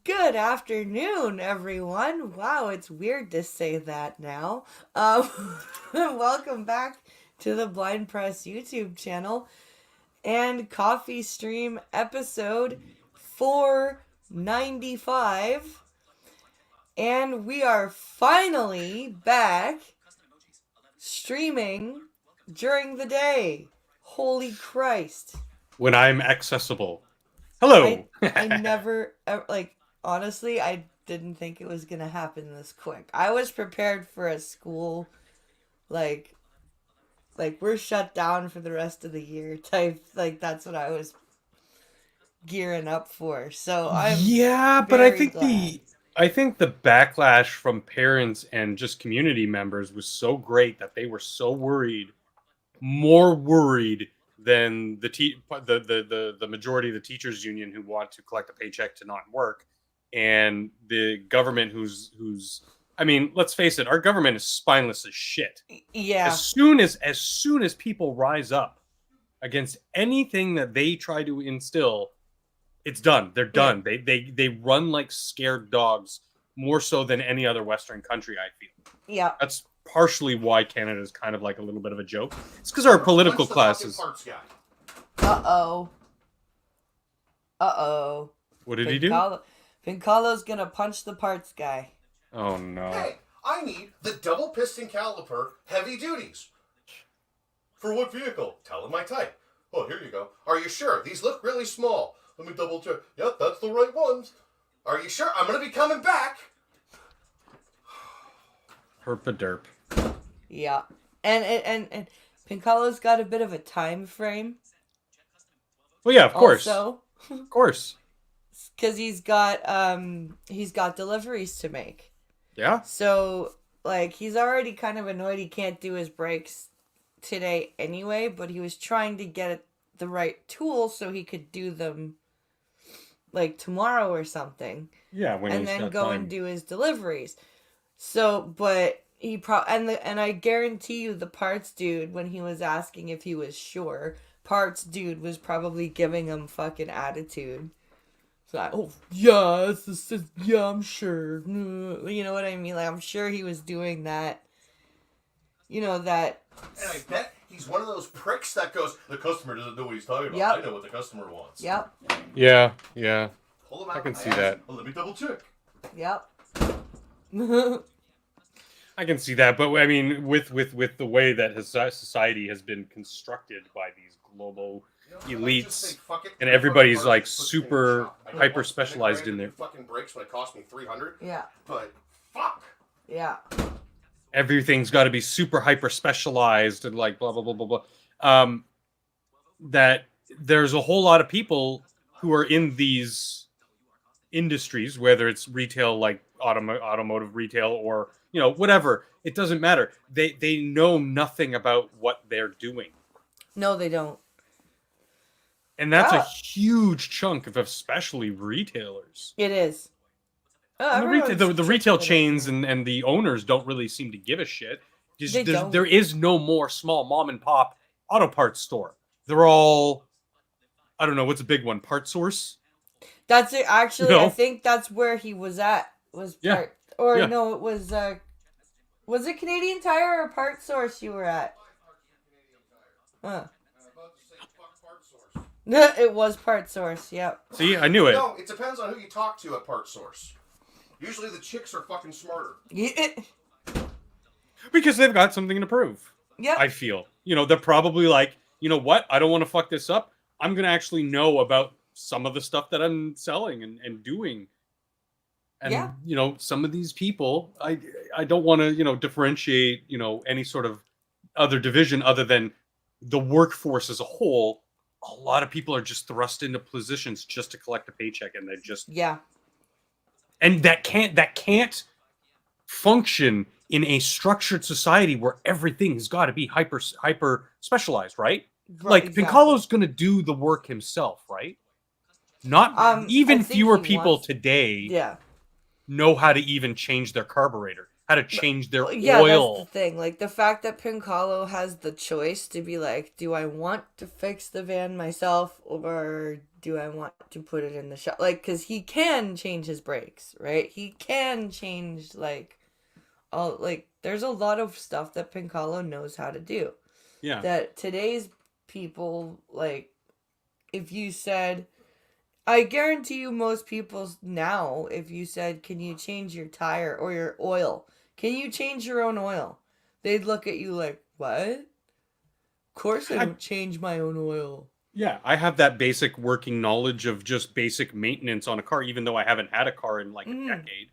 Good afternoon, everyone. Wow, it's weird to say that now. Welcome back to the Blind Press YouTube channel and Coffee Stream episode 495. And we are finally back streaming during the day. Holy Christ. When I'm accessible. I Hello. I never honestly I didn't think it was gonna happen this quick. I was prepared for a school like we're shut down for the rest of the year type, like that's what I was gearing up for. So I'm Yeah, but I very think glad. the backlash from parents and just community members was so great that they were so worried, more worried than the majority of the teachers union who want to collect a paycheck to not work, and the government who's I mean, let's face it, our government is spineless as shit. Yeah. As soon as people rise up against anything that they try to instill, it's done. They're Yeah. done. They run like scared dogs, more so than any other Western country, I feel. Yeah. That's partially why Canada is kind of like a little bit of a joke. It's because our political Punch the fucking classes. parts guy. Uh-oh. Uh-oh. What did he do? Pincalo's gonna punch the parts guy. Oh no. Hey, I need the double piston caliper heavy duties. For what vehicle? Tell him my type. Oh, here you go. Are you sure? These look really small. Let me double check. Yep, that's the right ones. Are you sure? I'm going to be coming back. Herpaderp. Yeah. And Pincalo's got a bit of a time frame. Well, yeah, of course. Also, Of course. because he's got deliveries to make. Yeah. So like he's already kind of annoyed he can't do his breaks today anyway, but he was trying to get the right tool so he could do them like tomorrow or something, Yeah, when and he's then got go time. and do his deliveries. So, but he and I guarantee you the parts dude, when he was asking if he was sure, parts dude was probably giving him fucking attitude. It's like, oh yeah, yeah, I'm sure. You know what I mean? Like I'm sure he was doing that. You know that. And I bet he's one of those pricks that goes, the customer doesn't know what he's talking about. Yep. I know what the customer wants. Yep. Yeah, yeah. Pull him out. I can see asked, that. well, let me double check. Yep. I can see that, but I mean, with the way that his society has been constructed by these global You know, I might just elites, say, fuck it, and fucking everybody's parts, like just put it in the super shop. I know hyper once, specialized granted, in there. new fucking brakes when it cost me $300. Yeah. But fuck. Yeah. Everything's got to be super hyper specialized and like blah blah blah blah blah. That there's a whole lot of people who are in these industries, whether it's retail, like automotive retail, or whatever. It doesn't matter. They know nothing about what they're doing, No, they don't. and that's a Yeah. huge chunk of especially retailers. It is. Oh, And everyone's the retail chipping in chains there. and the owners don't really seem to give a shit. They don't. There is no more small mom and pop auto parts store. They're all, I don't know, what's a big one? Part Source? That's it. Actually, No. I think that's where he was at. Was Yeah. part or Yeah. no? It was it Canadian Tire or Part Source you were at? Huh. It was Part Source. Yep. See, I knew it. No, it depends on who you talk to at Part Source. Usually the chicks are fucking smarter. Yeah. Because they've got something to prove. Yep. I feel. They're probably like, you know what? I don't want to fuck this up. I'm going to actually know about some of the stuff that I'm selling and doing. And, Yeah. Some of these people, I don't want to, differentiate, any sort of other division other than the workforce as a whole. A lot of people are just thrust into positions just to collect a paycheck, and they're just, Yeah. and that can't function in a structured society where everything's got to be hyper specialized, right? Like exactly. Pincalo's gonna do the work himself, right? Not I even think fewer he people wants- today Yeah. know how to even change their carburetor. how to change their Yeah, that's the oil. thing. Like, the fact that Pincalo has the choice to be like, do I want to fix the van myself or do I want to put it in the shop? Like, because he can change his brakes, right? He can change, like, all, like, there's a lot of stuff that Pincalo knows how to do. Yeah. That today's people, like, if you said, I guarantee you most people now, if you said, can you change your tire or your oil? Can you change your own oil? They'd look at you like, what? Of course I don't change my own oil. Yeah, I have that basic working knowledge of just basic maintenance on a car, even though I haven't had a car in like a decade.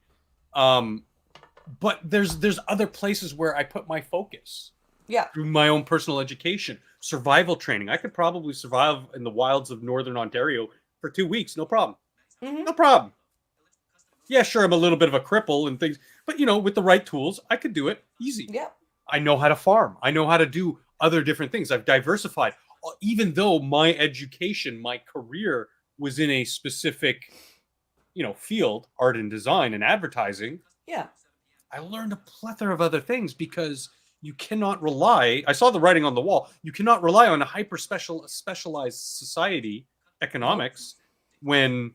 But there's other places where I put my focus. Yeah. Through my own personal education, survival training. I could probably survive in the wilds of Northern Ontario for 2 weeks, no problem. No problem. Yeah, sure, I'm a little bit of a cripple and things, but with the right tools, I could do it easy. Yeah. I know how to farm. I know how to do other different things. I've diversified. Even though my education, my career was in a specific, field, art and design and advertising. Yeah. I learned a plethora of other things because you cannot rely. I saw the writing on the wall. You cannot rely on a specialized society economics when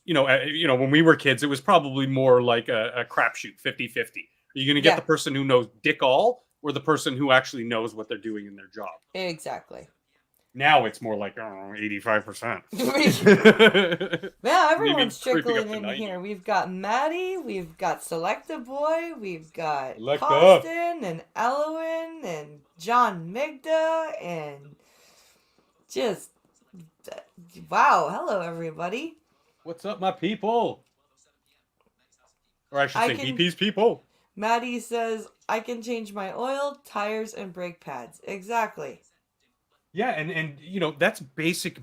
when we were kids, it was probably more like a crapshoot, 50-50. Are you going to get the person who knows dick all or the person who actually knows what they're doing in their job? Exactly. Now it's more like, 85%. Yeah, everyone's Maybe creeping trickling up to in 90. here. We've got Maddie, we've got Selecta Boy, we've got Selecta. Costin and Elwin and John Migda and just wow. Hello, everybody. What's up, my people? Or I should I say can- BP's people. Maddie says, I can change my oil, tires, and brake pads. Exactly. Yeah, and that's basic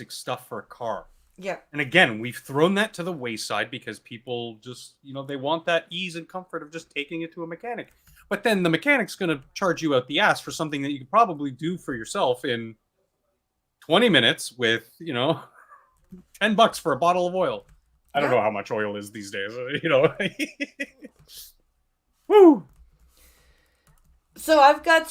stuff for a car. Yeah. And again, we've thrown that to the wayside because people just, they want that ease and comfort of just taking it to a mechanic. But then the mechanic's going to charge you out the ass for something that you could probably do for yourself in 20 minutes with, $10 for a bottle of oil. I don't know how much oil is these days, Woo! So I've got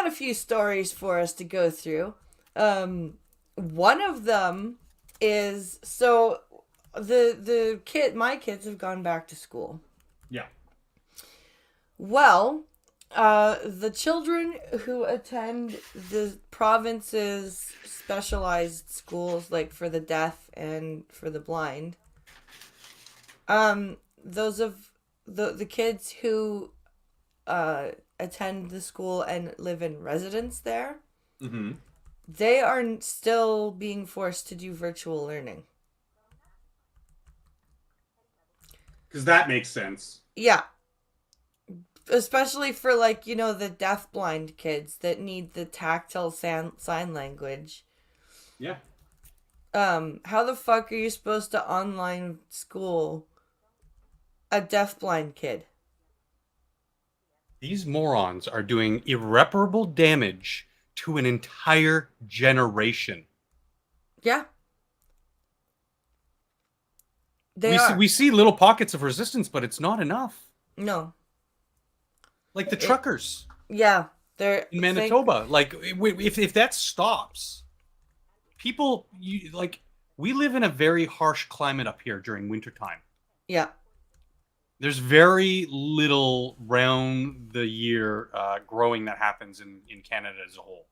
a few stories for us to go through. One of them is, so my kids have gone back to school. Yeah. Well, the children who attend the province's specialized schools, like for the deaf and for the blind, those of the kids who attend the school and live in residence there, they are still being forced to do virtual learning. Because that makes sense. Yeah. Especially for, like, the deaf-blind kids that need the tactile sign language. Yeah. How the fuck are you supposed to online school a deaf-blind kid? These morons are doing irreparable damage to an entire generation. Yeah. We see little pockets of resistance, but it's not enough. No. Like the truckers. Yeah. They're in Manitoba. Like, if that stops, people, we live in a very harsh climate up here during wintertime. Yeah. There's very little round the year growing that happens in Canada as a whole.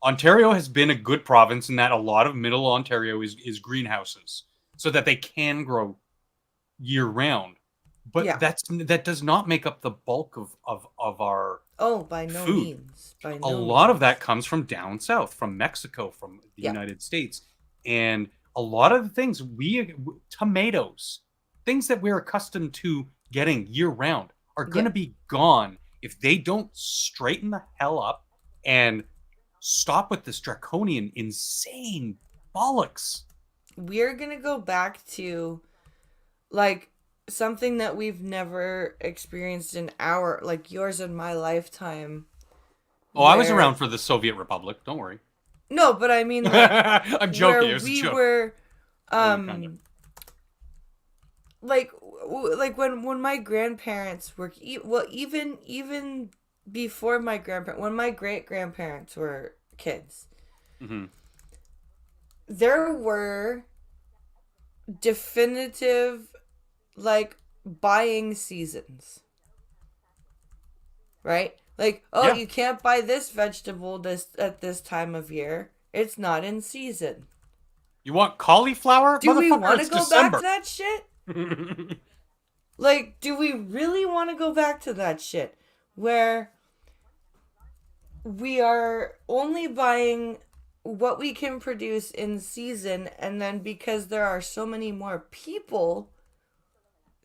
Ontario has been a good province in that a lot of middle Ontario is greenhouses so that they can grow year round. But that does not make up the bulk of our by no food. means. A lot of that comes from down south, from Mexico, from the United States. And a lot of the things tomatoes, things that we're accustomed to getting year round are going to be gone if they don't straighten the hell up and stop with this draconian, insane bollocks. We're going to go back to, like, something that we've never experienced in yours and my lifetime. Oh, I was around for the Soviet Republic. Don't worry. No, but I mean, like, I'm joking. where It was a we joke. were, like when my grandparents were well, even before my grandparents, when my great grandparents were kids, Hmm. there were definitive like buying seasons, right? Like, oh, Yeah. you can't buy this vegetable this at this time of year. It's not in season. You want cauliflower? Do we Motherfucker, want to it's go back to December. that shit? Like, do we really want to go back to that shit where we are only buying what we can produce in season, and then because there are so many more people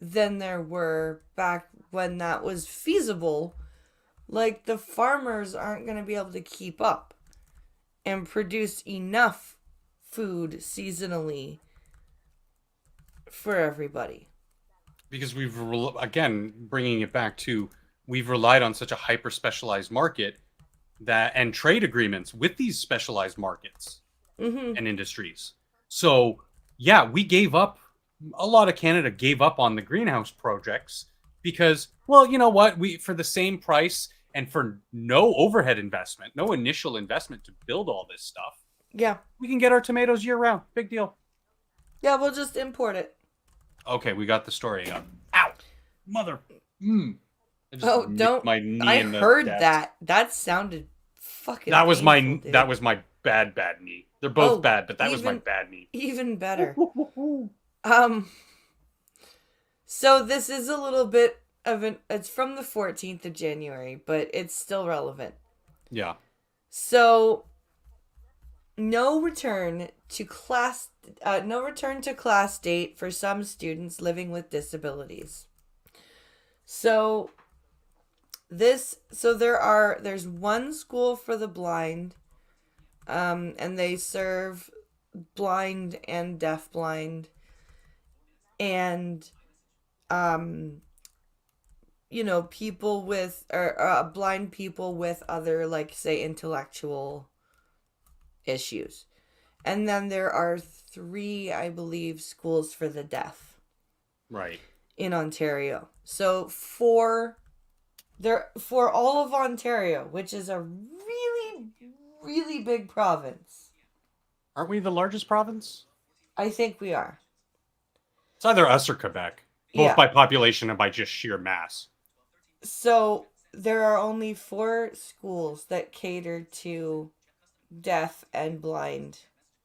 than there were back when that was feasible, like the farmers aren't going to be able to keep up and produce enough food seasonally for everybody. Because again, bringing it back to, we've relied on such a hyper specialized market that, and trade agreements with these specialized markets Mm-hmm. and industries. So yeah, we gave up, a lot of Canada gave up on the greenhouse projects because, well, you know what, we, for the same price and for no overhead investment, no initial investment to build all this stuff, Yeah. we can get our tomatoes year round. Big deal. Yeah, we'll just import it. Okay, we got the story up. Ow, mother. Mm. I just Oh, nicked don't. my knee I in the heard desk. that. That sounded fucking That was painful, my dude. that was my bad knee. They're both Oh, bad, but that was my even bad knee. even better. Um so this is a little bit of an it's from the 14th of January, but it's still relevant. Yeah. So no return to class date for some students living with disabilities. So there's one school for the blind, and they serve blind and deafblind, and people with or blind people with other, like, say, intellectual issues. And then there are three, I believe, schools for the deaf Right. in Ontario. So for all of Ontario, which is a really, really big province. Aren't we the largest province? I think we are. It's either us or Quebec, both Yeah. by population and by just sheer mass. So there are only 4 schools that cater to deaf and blind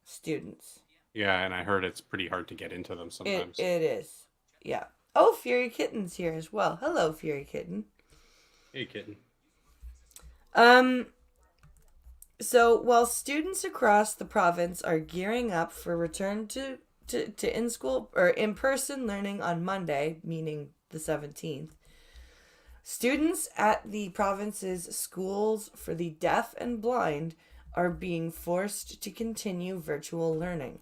students. Yeah, and I heard it's pretty hard to get into them sometimes. It is. Yeah. Oh, Fury Kitten's here as well. Hello, Fury Kitten. Hey, kitten. So while students across the province are gearing up for return to in-school or in-person learning on Monday, meaning the 17th, students at the province's schools for the deaf and blind are being forced to continue virtual learning.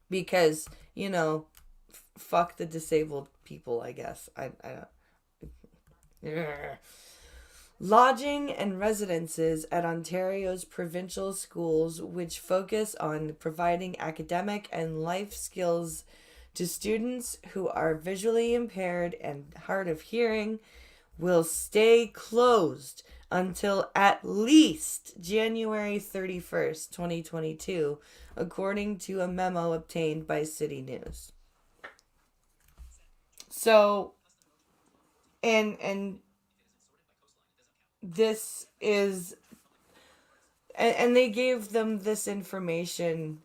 Because, fuck the disabled people, I guess. I don't... Lodging and residences at Ontario's provincial schools, which focus on providing academic and life skills to students who are visually impaired and hard of hearing, will stay closed until at least January 31st, 2022, according to a memo obtained by City News. So, and this is, and they gave them this information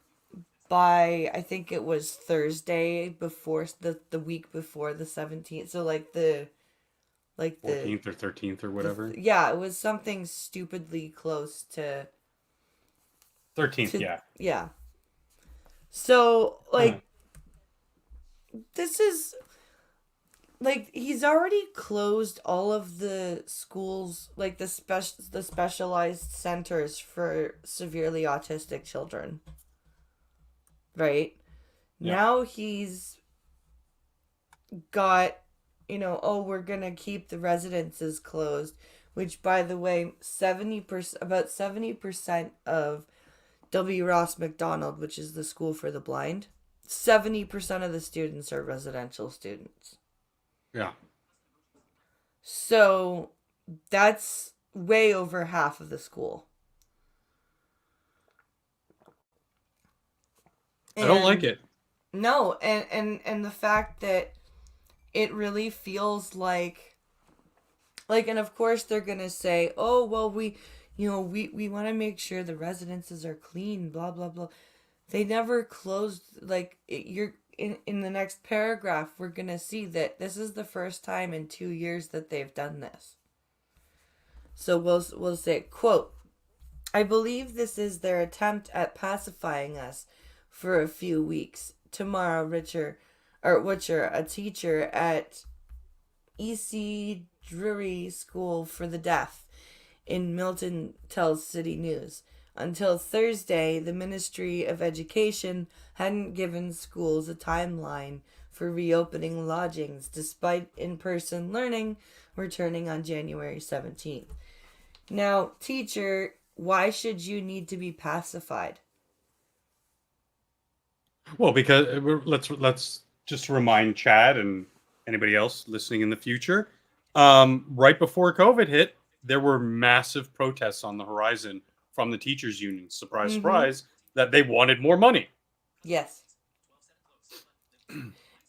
by, I think it was Thursday before the week before the 17th. So like the 14th or 13th or whatever. Yeah, it was something stupidly close to 13th, yeah. Yeah. So like this is like, he's already closed all of the schools, like the specialized centers for severely autistic children. Right? Yeah. Now he's got, we're going to keep the residences closed, which, by the way, about 70% of W. Ross McDonald, which is the school for the blind, 70% of the students are residential students. Yeah. So that's way over half of the school. I don't like And it. no, and the fact that it really feels like, and of course they're gonna say, oh well, we want to make sure the residences are clean, blah blah blah. They never closed. Like you're in the next paragraph, we're gonna see that this is the first time in 2 years that they've done this. So we'll say, quote, I believe this is their attempt at pacifying us for a few weeks. Tomorrow, Witcher, a teacher at E.C. Drury School for the Deaf in Milton, tells City News. Until Thursday, the Ministry of Education hadn't given schools a timeline for reopening lodgings, despite in-person learning returning on January 17th. Now, teacher, why should you need to be pacified? Well, because let's just remind Chad and anybody else listening in the future. Right before COVID hit, there were massive protests on the horizon from the teachers' union. Surprise, surprise, that they wanted more money. Yes.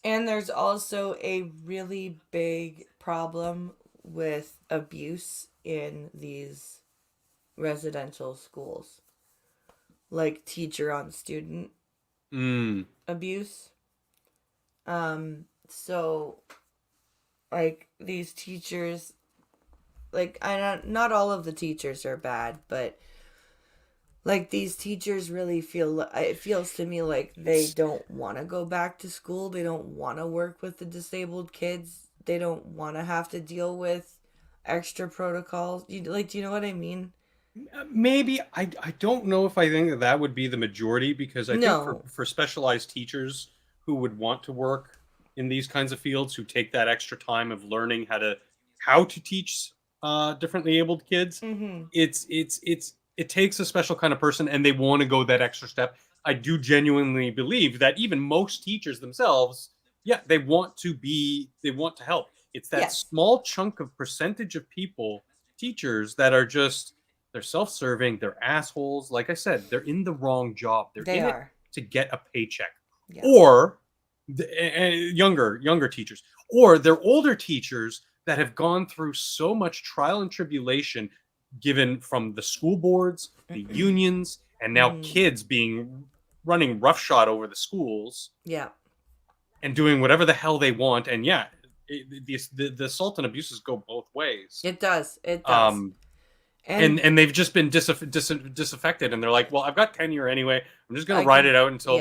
And there's also a really big problem with abuse in these residential schools, like teacher on student abuse. So like these teachers, like not all of the teachers are bad, but like these teachers really feel, it feels to me like they don't want to go back to school. They don't want to work with the disabled kids. They don't want to have to deal with extra protocols. Do you know what I mean? Maybe I don't know if I think that that would be the majority, because I think No. for specialized teachers who would want to work in these kinds of fields, who take that extra time of learning how to teach differently abled kids, Mm-hmm. it takes a special kind of person, and they want to go that extra step. I do genuinely believe that even most teachers themselves, yeah, they want to help. It's that Yes. small chunk of percentage of people, teachers, that are just, they're self-serving, they're assholes. Like I said, they're in the wrong job. They're They in it are. to get a paycheck. Yeah. Or younger teachers, or they're older teachers that have gone through so much trial and tribulation, given from the school boards, the unions, and now kids being running roughshod over the schools. Yeah. And doing whatever the hell they want. And yeah, the assault and abuses go both ways. It does. It does. And they've just been disaffected, and they're like, well, I've got tenure anyway. I'm just going to ride it out until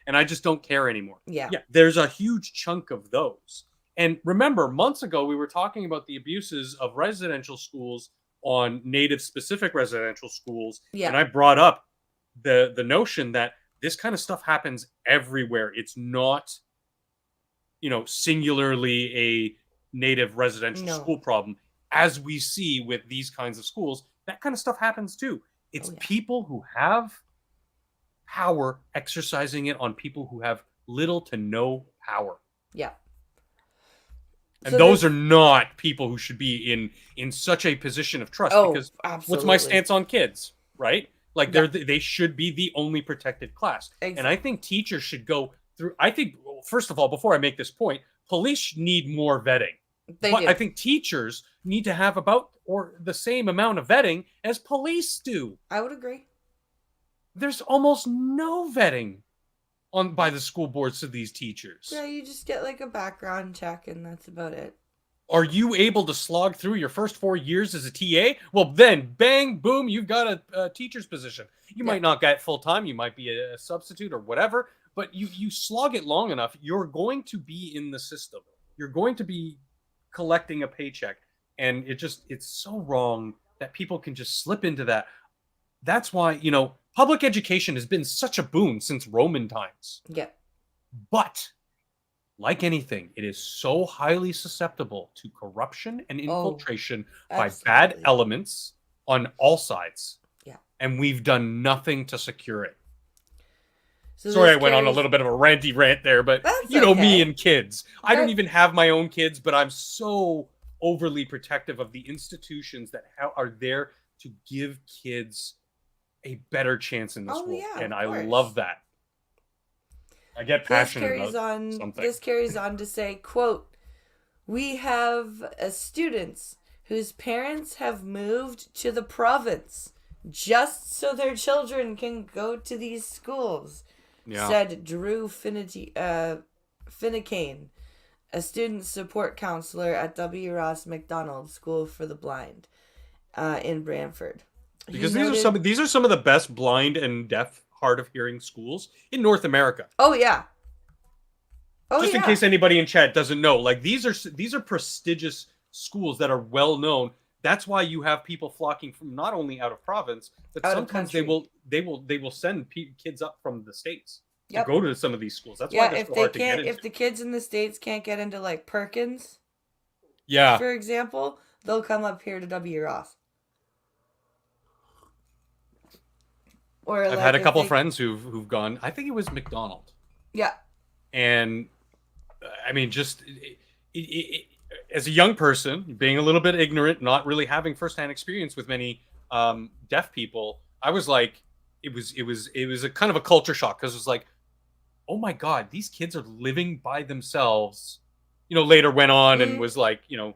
and I just don't care anymore. Yeah. There's a huge chunk of those. And remember, months ago, we were talking about the abuses of residential schools on Native specific residential schools. Yeah. And I brought up the notion that this kind of stuff happens everywhere. It's not, singularly a Native residential school problem. As we see with these kinds of schools, that kind of stuff happens too. It's people who have power exercising it on people who have little to no power. Yeah. And so those are not people who should be in such a position of trust. Because absolutely. What's my stance on kids, right? Like they should be the only protected class. Exactly. And I think teachers should go through. I think, first of all, before I make this point, police need more vetting. But I think teachers need to have about or the same amount of vetting as police do. I would agree. There's almost no vetting by the school boards to these teachers. Yeah, you just get like a background check and that's about it. Are you able to slog through your first 4 years as a TA? Well, then, bang, boom, you've got a teacher's position. You might not get full-time. You might be a substitute or whatever. But you slog it long enough, you're going to be in the system. You're going to be collecting a paycheck. And it's so wrong that people can just slip into that. That's why, public education has been such a boon since Roman times. Yeah. But like anything, it is so highly susceptible to corruption and infiltration by bad elements on all sides. Yeah. And we've done nothing to secure it. So Sorry, I this went on a carries- little bit of a ranty rant there, but That's you know me okay. and kids. I don't That- even have my own kids, but I'm so overly protective of the institutions that are there to give kids a better chance in this Oh, world, yeah, and of I course. love that. I get So passionate about something. This carries on to say, quote, "We have students whose parents have moved to the province just so their children can go to these schools," Yeah. said Drew Finnecane, a student support counselor at W. Ross McDonald School for the Blind in Brantford. He Because noted- these are some of the best blind and deaf hard of hearing schools in North America. Oh, yeah. Oh, Just in yeah. case anybody in chat doesn't know, like these are prestigious schools that are well known. That's why you have people flocking from not only out of province, but Out of sometimes country. they will send kids up from the States Yep. to go to some of these schools. That's Yeah, why they're if so they hard to get can't, into. if the kids in the States can't get into like Perkins, Yeah. for example, they'll come up here to W. Ross. Or I've like had a if couple they- friends who've gone. I think it was McDonald, Yeah, and I mean, just as a young person, being a little bit ignorant, not really having firsthand experience with many deaf people, I was like, it was a kind of a culture shock because it was like, oh my god, these kids are living by themselves. You know, later went on and was like, you know,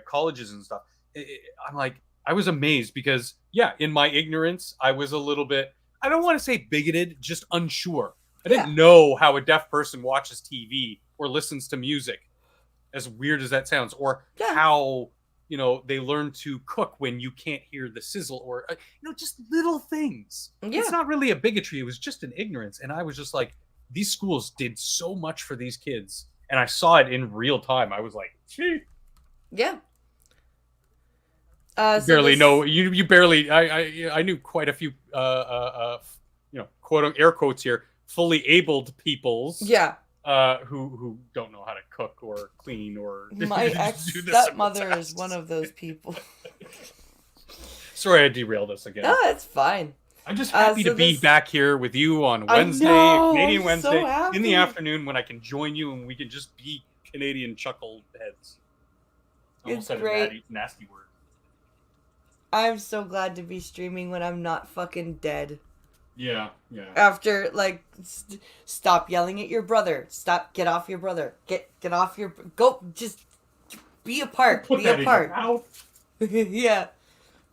colleges and stuff. I'm like, I was amazed because, yeah, in my ignorance, I was a little bit, I don't want to say bigoted, just unsure. I didn't know how a deaf person watches TV or listens to music, as weird as that sounds, or how, you know, they learn to cook when you can't hear the sizzle, or, you know, just little things. Yeah. It's not really a bigotry. It was just an ignorance. And I was just like, these schools did so much for these kids. And I saw it in real time. I was like, gee. Yeah. You barely. I knew quite a few you know, air quotes here, fully abled peoples. Yeah. Who don't know how to cook or clean or My ex-stepmother is one of those people. Sorry, I derailed us again. No, it's fine. I'm just happy to be back here with you on Wednesday, Canadian Wednesday, so in the afternoon when I can join you and we can just be Canadian chuckle heads. I almost said great. a nasty word. I'm so glad to be streaming when I'm not fucking dead. Yeah. After, like, stop yelling at your brother. Get off your brother. Get off your... Go, just be apart. Put be that apart. in your mouth. Yeah,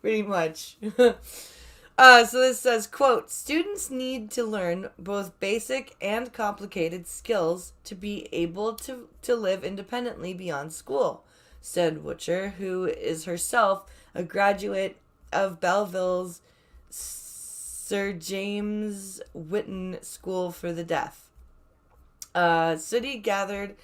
pretty much. So this says, quote, "Students need to learn both basic and complicated skills to be able to live independently beyond school," said Witcher, who is herself a graduate of Belleville's Sir James Whitton School for the Deaf. City gathered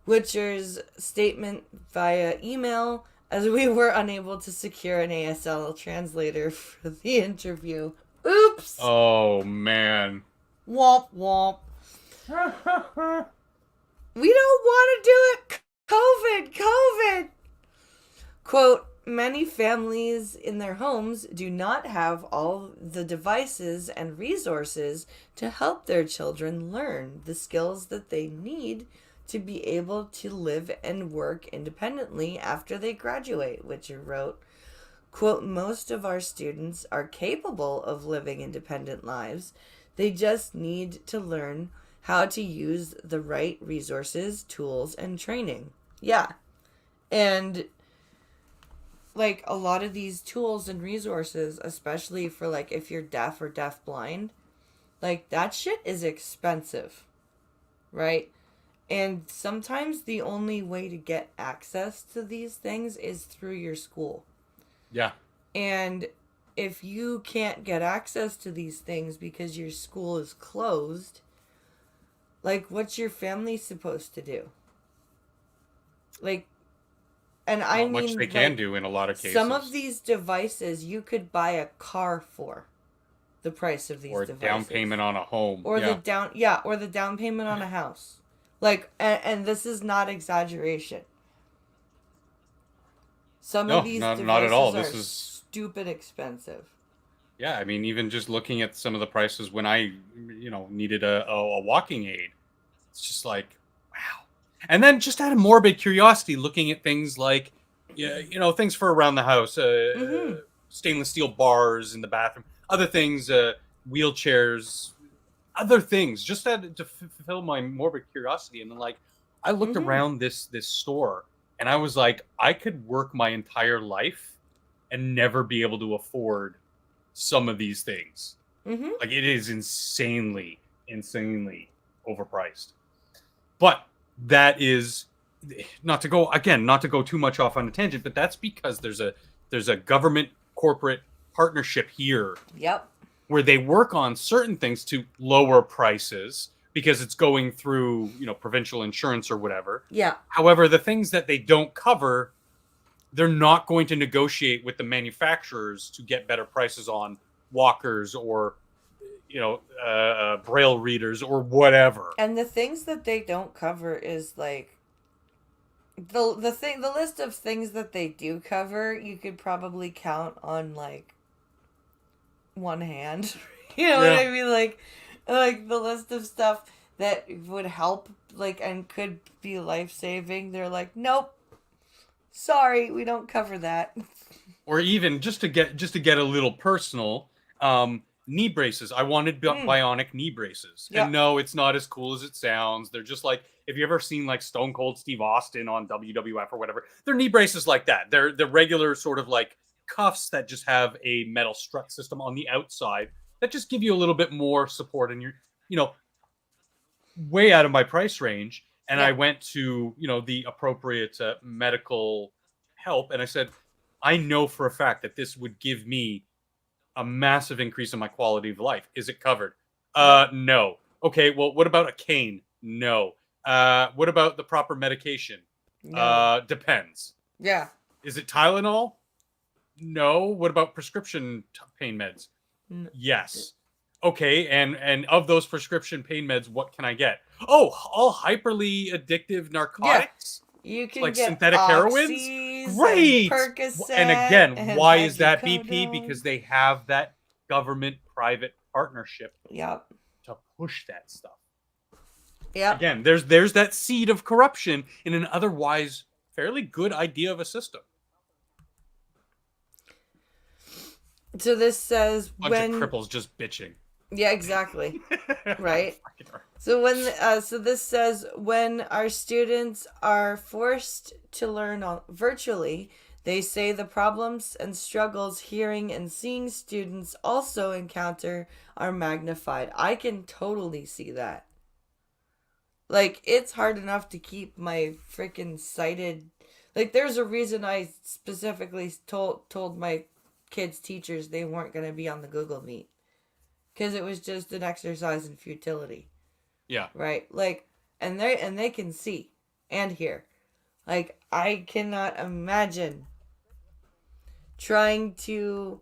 Witcher's statement via email as we were unable to secure an ASL translator for the interview. Oops! Oh, man. Womp womp. We don't want to do it! COVID! Quote, "Many families in their homes do not have all the devices and resources to help their children learn the skills that they need to be able to live and work independently after they graduate," Witcher wrote. Quote, "Most of our students are capable of living independent lives. They just need to learn how to use the right resources, tools, and training." Yeah. And like a lot of these tools and resources, especially for like if you're deaf or deafblind, like that shit is expensive. Right? And sometimes the only way to get access to these things is through your school. Yeah. And if you can't get access to these things because your school is closed, like, what's your family supposed to do? Like, and I mean, much they can do in a lot of cases. Some of these devices you could buy a car for the price of these or devices. down payment on a home. Or the down payment on a house. Like, and this is not exaggeration. Some of these devices not at all. are This is stupid expensive. Yeah, I mean, even just looking at some of the prices when I, needed a walking aid, it's just like, wow. And then just out of morbid curiosity, looking at things like, yeah, things for around the house, Mm-hmm. stainless steel bars in the bathroom, other things, wheelchairs, other things, just to fulfill my morbid curiosity. And then, like, I looked Mm-hmm. around this store, and I was like, I could work my entire life and never be able to afford some of these things. Mm-hmm. Like, it is insanely overpriced. But that is not to go too much off on a tangent, but that's because there's a government corporate partnership here Yep. where they work on certain things to lower prices because it's going through, provincial insurance or whatever. Yeah. However, the things that they don't cover, they're not going to negotiate with the manufacturers to get better prices on walkers or braille readers or whatever. And the things that they don't cover is like the list of things that they do cover, you could probably count on like one hand. You know what Yeah. I mean? Like the list of stuff that would help, like, and could be life saving. They're like, nope, sorry, we don't cover that. Or even just to get a little personal, knee braces. I wanted Mm, bionic knee braces, and yep. no, it's not as cool as it sounds. They're just like, if you ever seen like Stone Cold Steve Austin on WWF or whatever, they're knee braces like that. They're the regular sort of like cuffs that just have a metal strut system on the outside that just give you a little bit more support, and you're you know way out of my price range. And I Yeah. went to the appropriate medical help, and I said, I know for a fact that this would give me a massive increase in my quality of life. Is it covered? Nope. No. Okay, well, what about a cane? No. What about the proper medication? No. Depends. Yeah. Is it Tylenol? No. What about prescription pain meds? N- Yes. Okay, and of those prescription pain meds, what can I get? Oh, all hyperly addictive yeah. narcotics? You can Like get synthetic heroines? oxys and Great. And Percocet again, and why is that BP? Because hydrocodone. they have that government private partnership Yep. to push that stuff. Yep. Again, there's that seed of corruption in an otherwise fairly good idea of a system. So this says Bunch of when. cripples just bitching. Yeah, exactly. Right. So so this says when our students are forced to learn virtually, they say the problems and struggles hearing and seeing students also encounter are magnified. I can totally see that. Like, it's hard enough to keep my freaking sighted. Like, there's a reason I specifically told my kids' teachers they weren't going to be on the Google Meet, because it was just an exercise in futility. Yeah. Right? Like, and they can see and hear. Like, I cannot imagine trying to,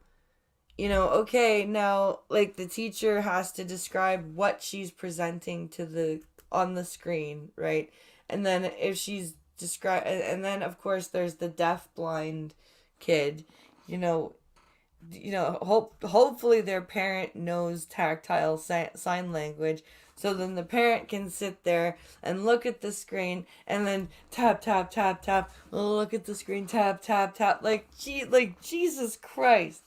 okay, now, like, the teacher has to describe what she's presenting to the on the screen, right? And then if she's describe, and then of course there's the deaf blind kid, you know, hopefully their parent knows tactile sign language, so then the parent can sit there and look at the screen and then tap tap tap tap, look at the screen, tap tap tap, like Jesus Christ.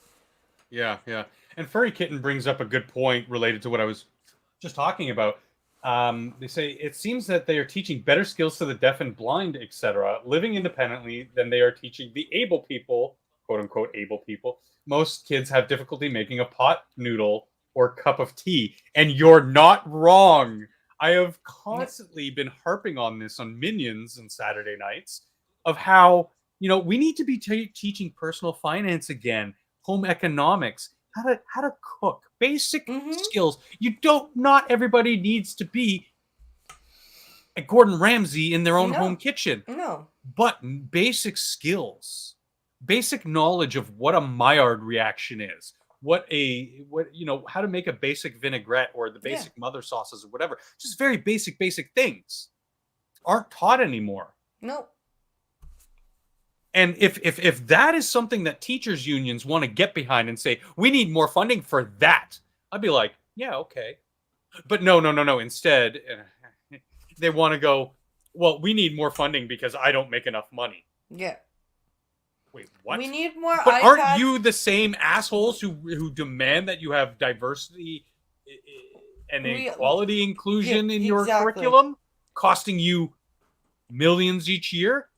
Yeah, yeah. And Furry Kitten brings up a good point related to what I was just talking about. They say it seems that they are teaching better skills to the deaf and blind, etc., living independently than they are teaching the able people, quote unquote, able people. Most kids have difficulty making a pot noodle or cup of tea, and you're not wrong. I have constantly been harping on this on Minions and Saturday nights of how we need to be teaching personal finance again, home economics, how to cook, basic Mm-hmm. skills. Not everybody needs to be a Gordon Ramsay in their own home No. kitchen, No. but basic skills, basic knowledge of what a Maillard reaction is, how to make a basic vinaigrette or the Yeah. basic mother sauces or whatever. Just very basic things aren't taught anymore. No. And if that is something that teachers unions want to get behind and say we need more funding for that, I'd be like, yeah, okay. But no. Instead, they want to go, well, we need more funding because I don't make enough money. Yeah. Wait, what? We need more But aren't iPads. you the same assholes who demand that you have diversity and equality inclusion in your curriculum, costing you millions each year?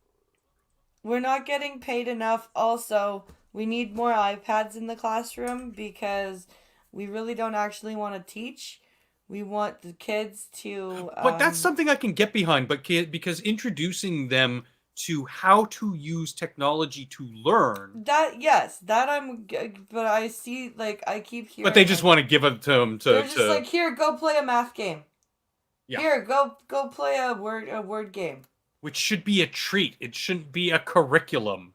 We're not getting paid enough. Also, we need more iPads in the classroom because we really don't actually want to teach. We want the kids to. But that's something I can get behind. But because introducing them to how to use technology to learn. But I see, like, I keep hearing. But they just want to give it to them They're just like, here, go play a math game. Yeah. Here, go play a word game. Which should be a treat. It shouldn't be a No. curriculum.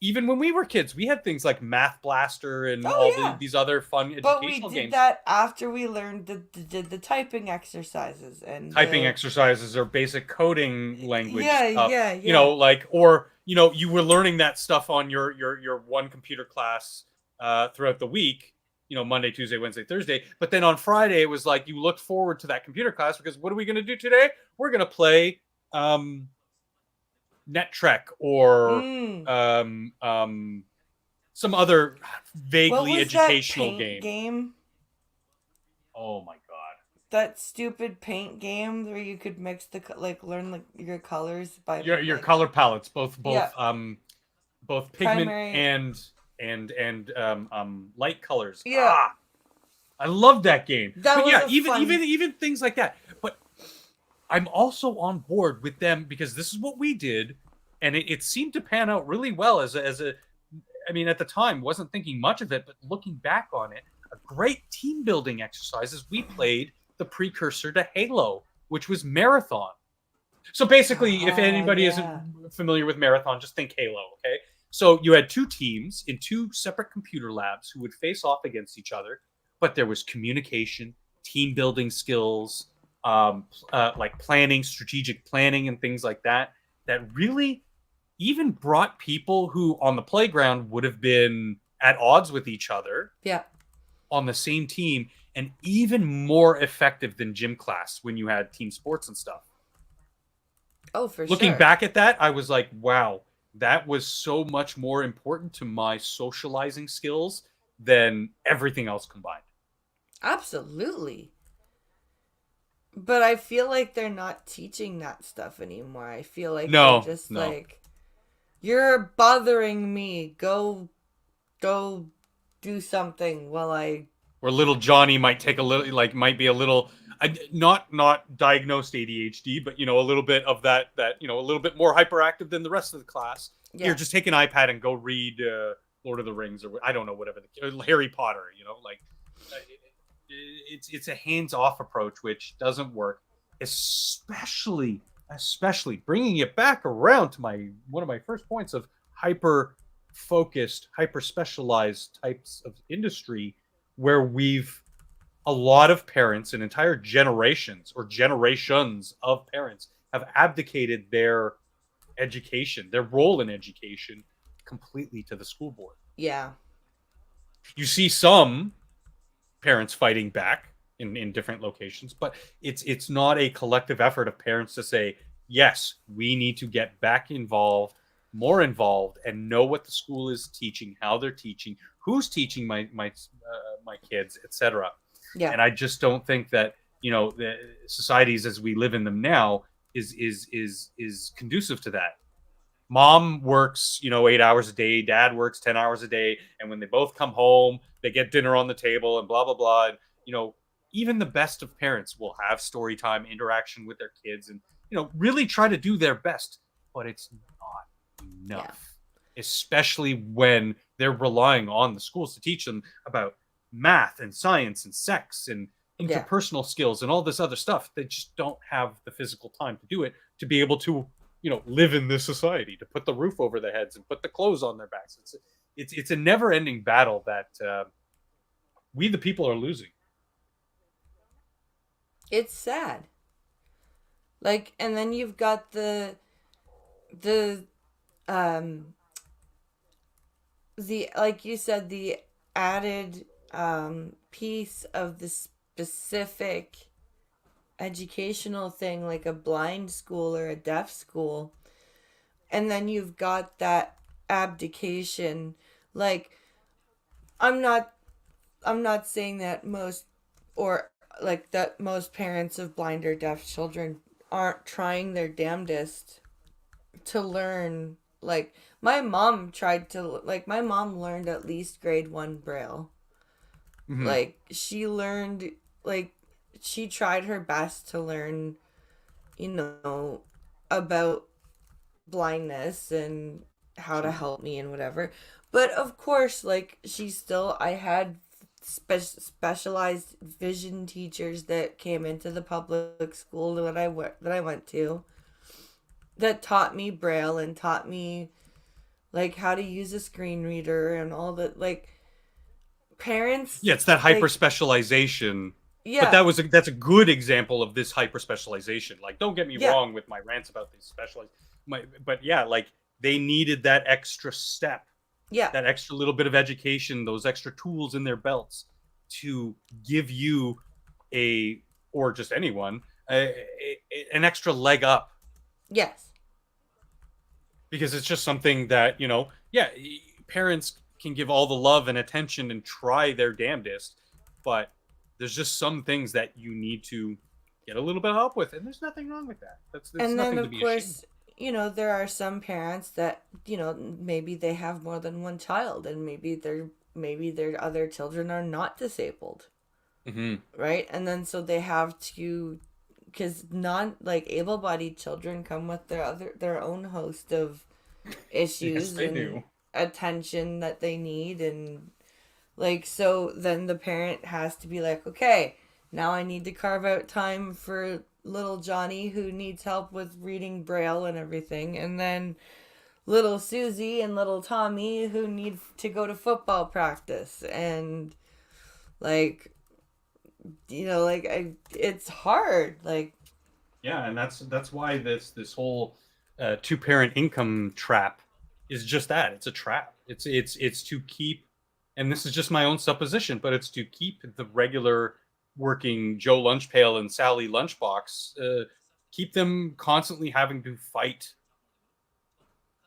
Even when we were kids, we had things like Math Blaster and these other fun educational games. But we did that after we learned the typing exercises and typing exercises or basic coding language stuff. Yeah. You know, you were learning that stuff on your one computer class throughout the week. You know, Monday, Tuesday, Wednesday, Thursday. But then on Friday, it was like you looked forward to that computer class because what are we going to do today? We're going to play Net Trek or some other vaguely educational game. Oh my god! That stupid paint game where you could mix learn your colors by your color palettes, both pigment primary and light colors. Yeah, I loved that game. Even even things like that. But I'm also on board with them because this is what we did, and it seemed to pan out really well as a. I mean, at the time, wasn't thinking much of it, but looking back on it, a great team building exercise is we played the precursor to Halo, which was Marathon. So basically, if anybody isn't familiar with Marathon, just think Halo, okay? So you had two teams in two separate computer labs who would face off against each other, but there was communication, team building skills, like planning, strategic planning, and things like that, that really even brought people who on the playground would have been at odds with each other on the same team, and even more effective than gym class when you had team sports and stuff. Oh, for Looking back at that, I was like, wow, that was so much more important to my socializing skills than everything else combined. Absolutely. But I feel like they're not teaching that stuff anymore. I feel like they're just like, you're bothering me. Go do something while I... Or little Johnny might take a little, like, might be a little, not diagnosed ADHD, but, you know, a little bit of that, you know, a little bit more hyperactive than the rest of the class. Yeah. Here, just take an iPad and go read Lord of the Rings, or I don't know, whatever, Harry Potter, you know, like, it's a hands-off approach, which doesn't work, especially bringing it back around to one of my first points of hyper-focused, hyper-specialized types of industry, where a lot of parents and entire generations or generations of parents have abdicated their education, their role in education, completely to the school board. Yeah. You see some parents fighting back in different locations, but it's not a collective effort of parents to say, yes, we need to get back involved, more involved, and know what the school is teaching, how they're teaching, who's teaching my kids, etc. Yeah. And I just don't think that, you know, the societies as we live in them now is conducive to that. Mom works, you know, 8 hours a day, dad works 10 hours a day, and when they both come home, they get dinner on the table and blah blah blah. And, you know, even the best of parents will have story time, interaction with their kids, and, you know, really try to do their best, but it's not enough. Yeah. Especially when they're relying on the schools to teach them about math and science and sex and interpersonal skills and all this other stuff. They just don't have the physical time to do it, to be able to, you know, live in this society, to put the roof over their heads and put the clothes on their backs. It's a never-ending battle that we the people are losing. It's sad. Like, and then you've got the the um the like you said, the added piece of the specific educational thing, like a blind school or a deaf school, and then you've got that abdication. Like, i'm not I'm not saying that most, or like that most parents of blind or deaf children aren't trying their damnedest to learn. Like, my mom learned at least grade 1 braille. Mm-hmm. Like, she learned, like, she tried her best to learn, you know, about blindness and how to help me and whatever. But of course, like, I had specialized vision teachers that came into the public school that I went to, that taught me braille and taught me, like, how to use a screen reader and all that. Like, parents, Yeah, it's that hyper like, specialization. But yeah, that's a good example of this hyper specialization. Like, don't get me yeah, wrong with my rants about these specialized, but yeah, like they needed that extra step, yeah, that extra little bit of education, those extra tools in their belts to give you a, or just anyone, an extra leg up, yes, because it's just something that, yeah, parents can give all the love and attention and try their damnedest, but there's just some things that you need to get a little bit of help with, and there's nothing wrong with that. That's and then nothing to of be ashamed course, there are some parents that, maybe they have more than one child, and maybe their other children are not disabled, of. Mm-hmm. right? And then so they have to, because non like able-bodied children come with their own host of Yes, issues they and do. attention that they need. And like, so then the parent has to be like, okay, now I need to carve out time for little Johnny, who needs help with reading braille and everything, and then little Susie and little Tommy, who need to go to football practice. And like, like, it's hard, like. Yeah, and that's why this whole two-parent income trap is just that. It's a trap. It's to keep, and this is just my own supposition, but it's to keep the regular working Joe Lunchpail and Sally Lunchbox, keep them constantly having to fight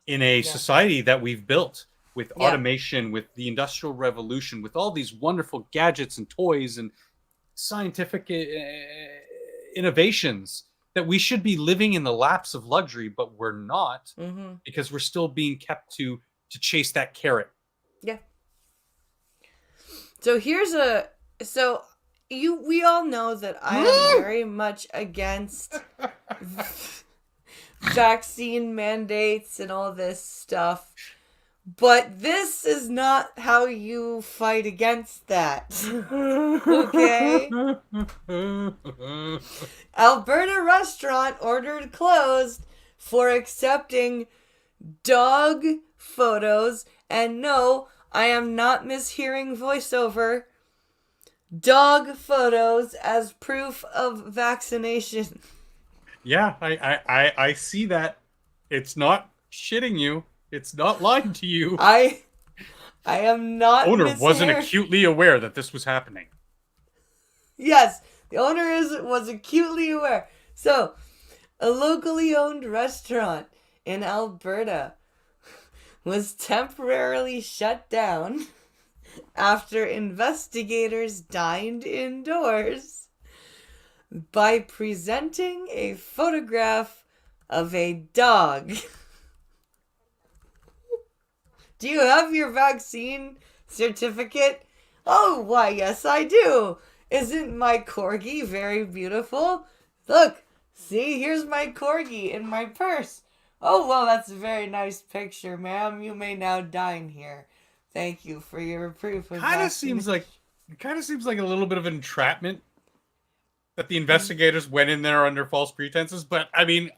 in a Yeah, society that we've built with yeah, automation, with the industrial revolution, with all these wonderful gadgets and toys and scientific innovations, that we should be living in the laps of luxury, but we're not, mm-hmm, because we're still being kept to chase that carrot. yeah. So we all know that I am very much against vaccine mandates and all this stuff. But this is not how you fight against that. Okay? Alberta restaurant ordered closed for accepting dog photos. And no, I am not mishearing voiceover. Dog photos as proof of vaccination. Yeah, I see that. It's not shitting you. It's not lying to you. I am not Owner wasn't mishearing. acutely aware that this was happening. Yes, the owner was acutely aware. So, a locally owned restaurant in Alberta was temporarily shut down after investigators dined indoors by presenting a photograph of a dog. Do you have your vaccine certificate? Oh, why, yes, I do. Isn't my corgi very beautiful? Look, see, here's my corgi in my purse. Oh, well, that's a very nice picture, ma'am. You may now dine here. Thank you for your proof of Kind of vaccination. seems like a little bit of entrapment that the investigators went in there under false pretenses. But I mean,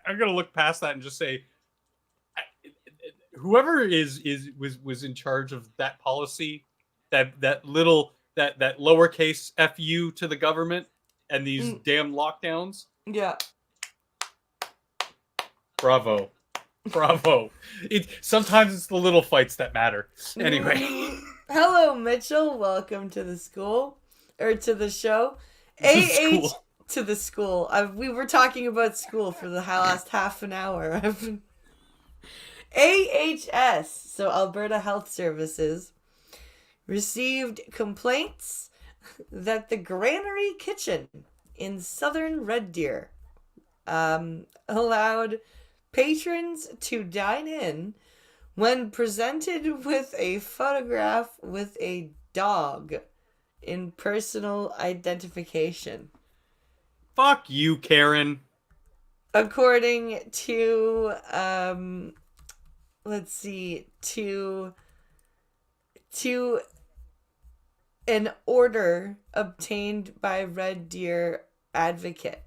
I'm gonna look past that and just say, whoever was in charge of that policy, that lowercase fu to the government and these damn lockdowns. Yeah. Bravo. Bravo. Sometimes it's the little fights that matter. Anyway. Hello, Mitchell. Welcome to the school. Or to the show. School. To the school. We were talking about school for the last half an hour. AHS, so Alberta Health Services, received complaints that the Granary Kitchen in southern Red Deer allowed patrons to dine in when presented with a photograph with a dog in personal identification. Fuck you, Karen. According to, let's see, to an order obtained by Red Deer Advocate.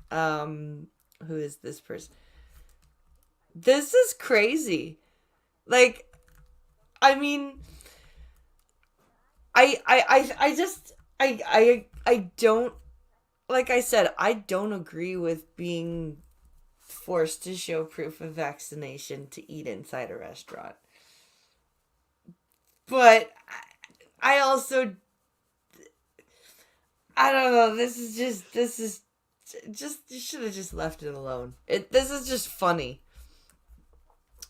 Who is this person? This is crazy. Like, I mean, I don't, like I said, I don't agree with being forced to show proof of vaccination to eat inside a restaurant. But I also, I don't know, you should have just left it alone. This is just funny.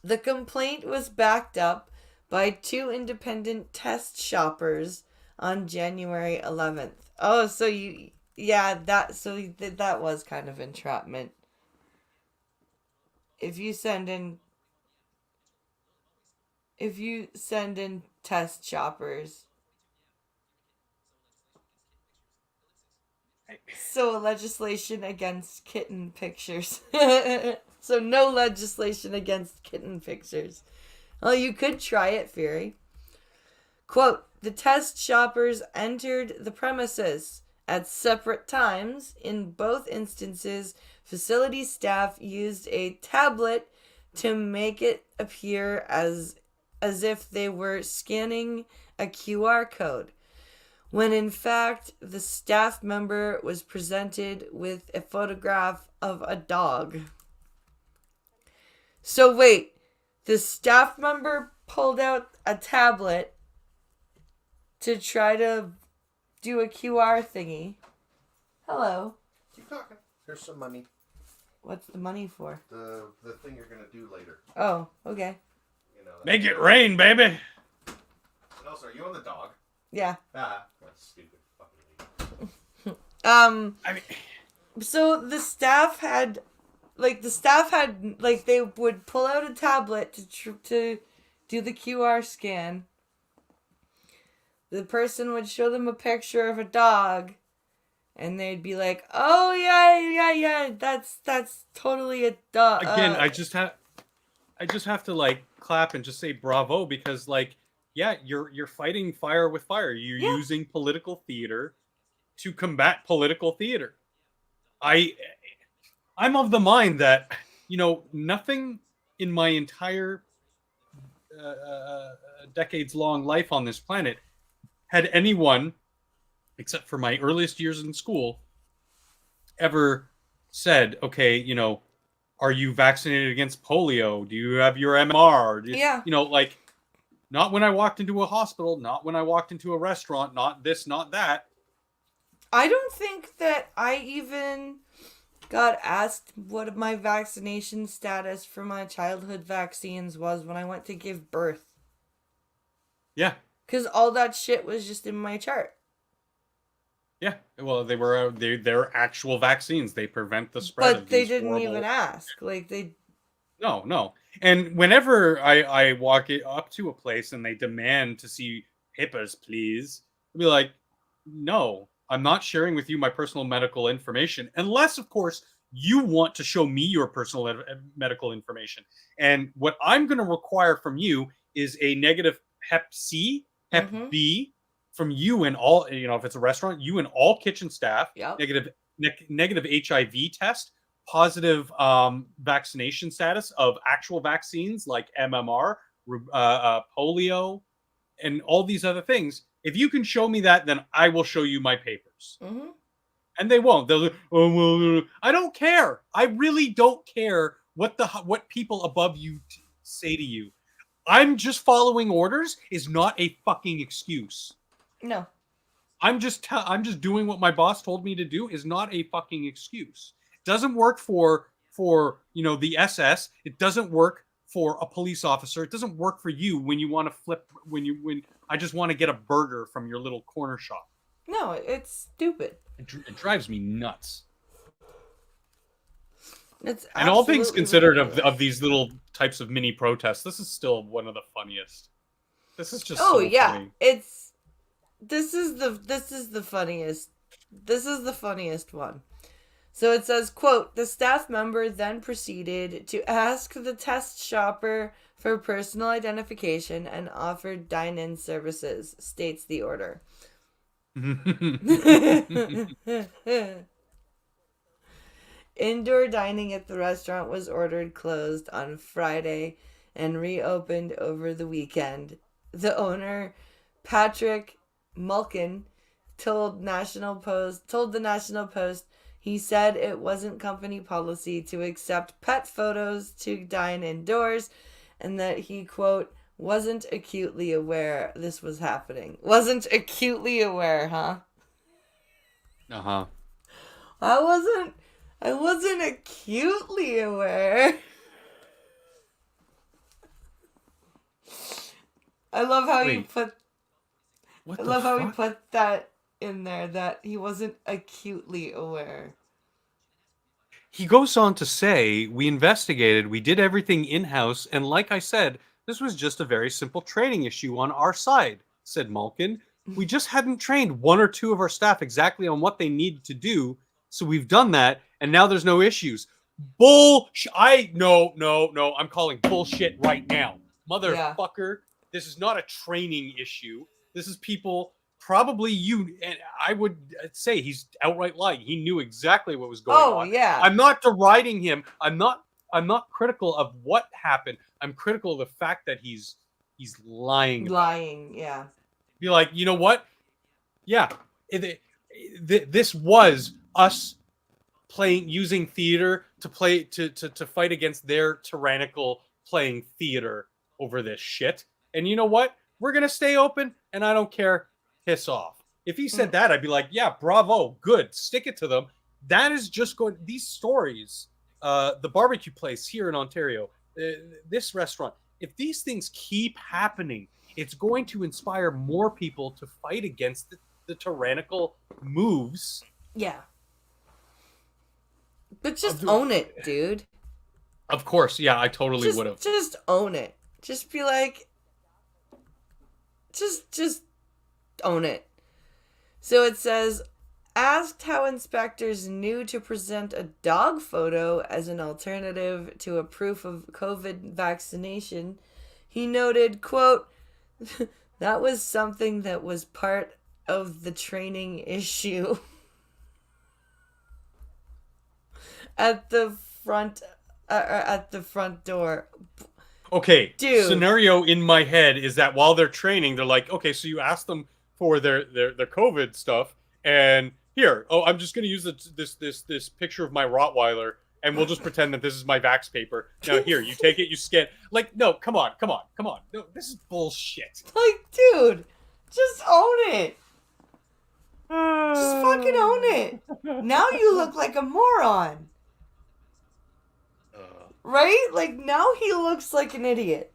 The complaint was backed up by 2 independent test shoppers on January 11th. Oh, so that was kind of entrapment. If you send in test shoppers. So legislation against kitten pictures. So no legislation against kitten pictures. Well, you could try it, Fury. Quote, the test shoppers entered the premises at separate times. In both instances, facility staff used a tablet to make it appear as if they were scanning a QR code, when in fact the staff member was presented with a photograph of a dog. So wait, the staff member pulled out a tablet to try to do a QR thingy. Hello. Keep talking. Here's some money. What's the money for? The thing you're gonna do later. Oh, okay. You know. Make it rain, baby. And also, are you on the dog? Yeah. That's stupid. Fucking lady. I mean, so the staff had, they would pull out a tablet to do the QR scan. The person would show them a picture of a dog, and they'd be like, "Oh yeah, that's totally a dog." Again, I just have to like clap and just say bravo, because like, yeah, you're fighting fire with fire. You're using political theater to combat political theater. I'm of the mind that, nothing in my entire decades-long life on this planet had anyone, except for my earliest years in school, ever said, okay, are you vaccinated against polio? Do you have your MMR? Not when I walked into a hospital, not when I walked into a restaurant, not this, not that. I don't think that I even got asked what my vaccination status for my childhood vaccines was when I went to give birth. Yeah. Because all that shit was just in my chart. Yeah, well, they're actual vaccines. They prevent the spread of these. But they didn't horrible... even ask. No. And whenever I walk up to a place and they demand to see HIPAAs, please, I'll be like, no, I'm not sharing with you my personal medical information, unless, of course, you want to show me your personal medical information. And what I'm going to require from you is a negative Hep C, Hep B, from you and all, if it's a restaurant, you and all kitchen staff, negative HIV test, positive vaccination status of actual vaccines like MMR, polio, and all these other things. If you can show me that, then I will show you my papers. Mm-hmm. And they won't. They'll, oh, well, I don't care. I really don't care what people above you say to you. I'm just following orders is not a fucking excuse. No. I'm just doing what my boss told me to do is not a fucking excuse. Doesn't work for the SS. It doesn't work for a police officer. It doesn't work for you when you want to flip when I just want to get a burger from your little corner shop. No, it's stupid. It drives me nuts. It's And all things considered ridiculous. of these little types of mini protests, this is still one of the funniest. This is just Oh so yeah, funny. this is the funniest. This is the funniest one. So it says, quote, the staff member then proceeded to ask the test shopper for personal identification and offered dine-in services, states the order. Indoor dining at the restaurant was ordered closed on Friday and reopened over the weekend. The owner, Patrick Mulkin, told the National Post he said it wasn't company policy to accept pet photos to dine indoors and that he, quote, wasn't acutely aware this was happening. Wasn't acutely aware, huh? Uh-huh. I wasn't acutely aware. I love how Wait. you put What I the love how he fuck? put that in there, that he wasn't acutely aware. He goes on to say, we investigated, we did everything in-house, and like I said, this was just a very simple training issue on our side, said Malkin. We just hadn't trained one or two of our staff exactly on what they needed to do, so we've done that, and now there's no issues. Bullshit. No, I'm calling bullshit right now. Motherfucker, This is not a training issue. This is people, probably you, and I would say he's outright lying. He knew exactly what was going on. Yeah. I'm not deriding him. I'm not critical of what happened. I'm critical of the fact that he's lying. Lying, yeah. Be like, you know what? Yeah, this was us using theater to fight against their tyrannical playing theater over this shit. And you know what? We're gonna stay open, and I don't care. Piss off. If he said that, I'd be like, yeah, bravo, good, stick it to them. That is just going. These stories, the barbecue place here in Ontario, this restaurant. If these things keep happening, it's going to inspire more people to fight against the tyrannical moves. Yeah. But just own it, dude. Of course, yeah, I totally would have. Just own it. Just be like, just own it. So it says, asked how inspectors knew to present a dog photo as an alternative to a proof of COVID vaccination, he noted, quote, that was something that was part of the training issue. At the front door. Okay, dude. Scenario in my head is that while they're training, they're like, okay, so you ask them for their COVID stuff, and here, I'm just gonna use this picture of my Rottweiler, and we'll just pretend that this is my vax paper. Now here, you take it, you scan. Like, no, come on. No, this is bullshit. Like, dude, just own it. Just fucking own it. Now you look like a moron. Right? Like, now he looks like an idiot.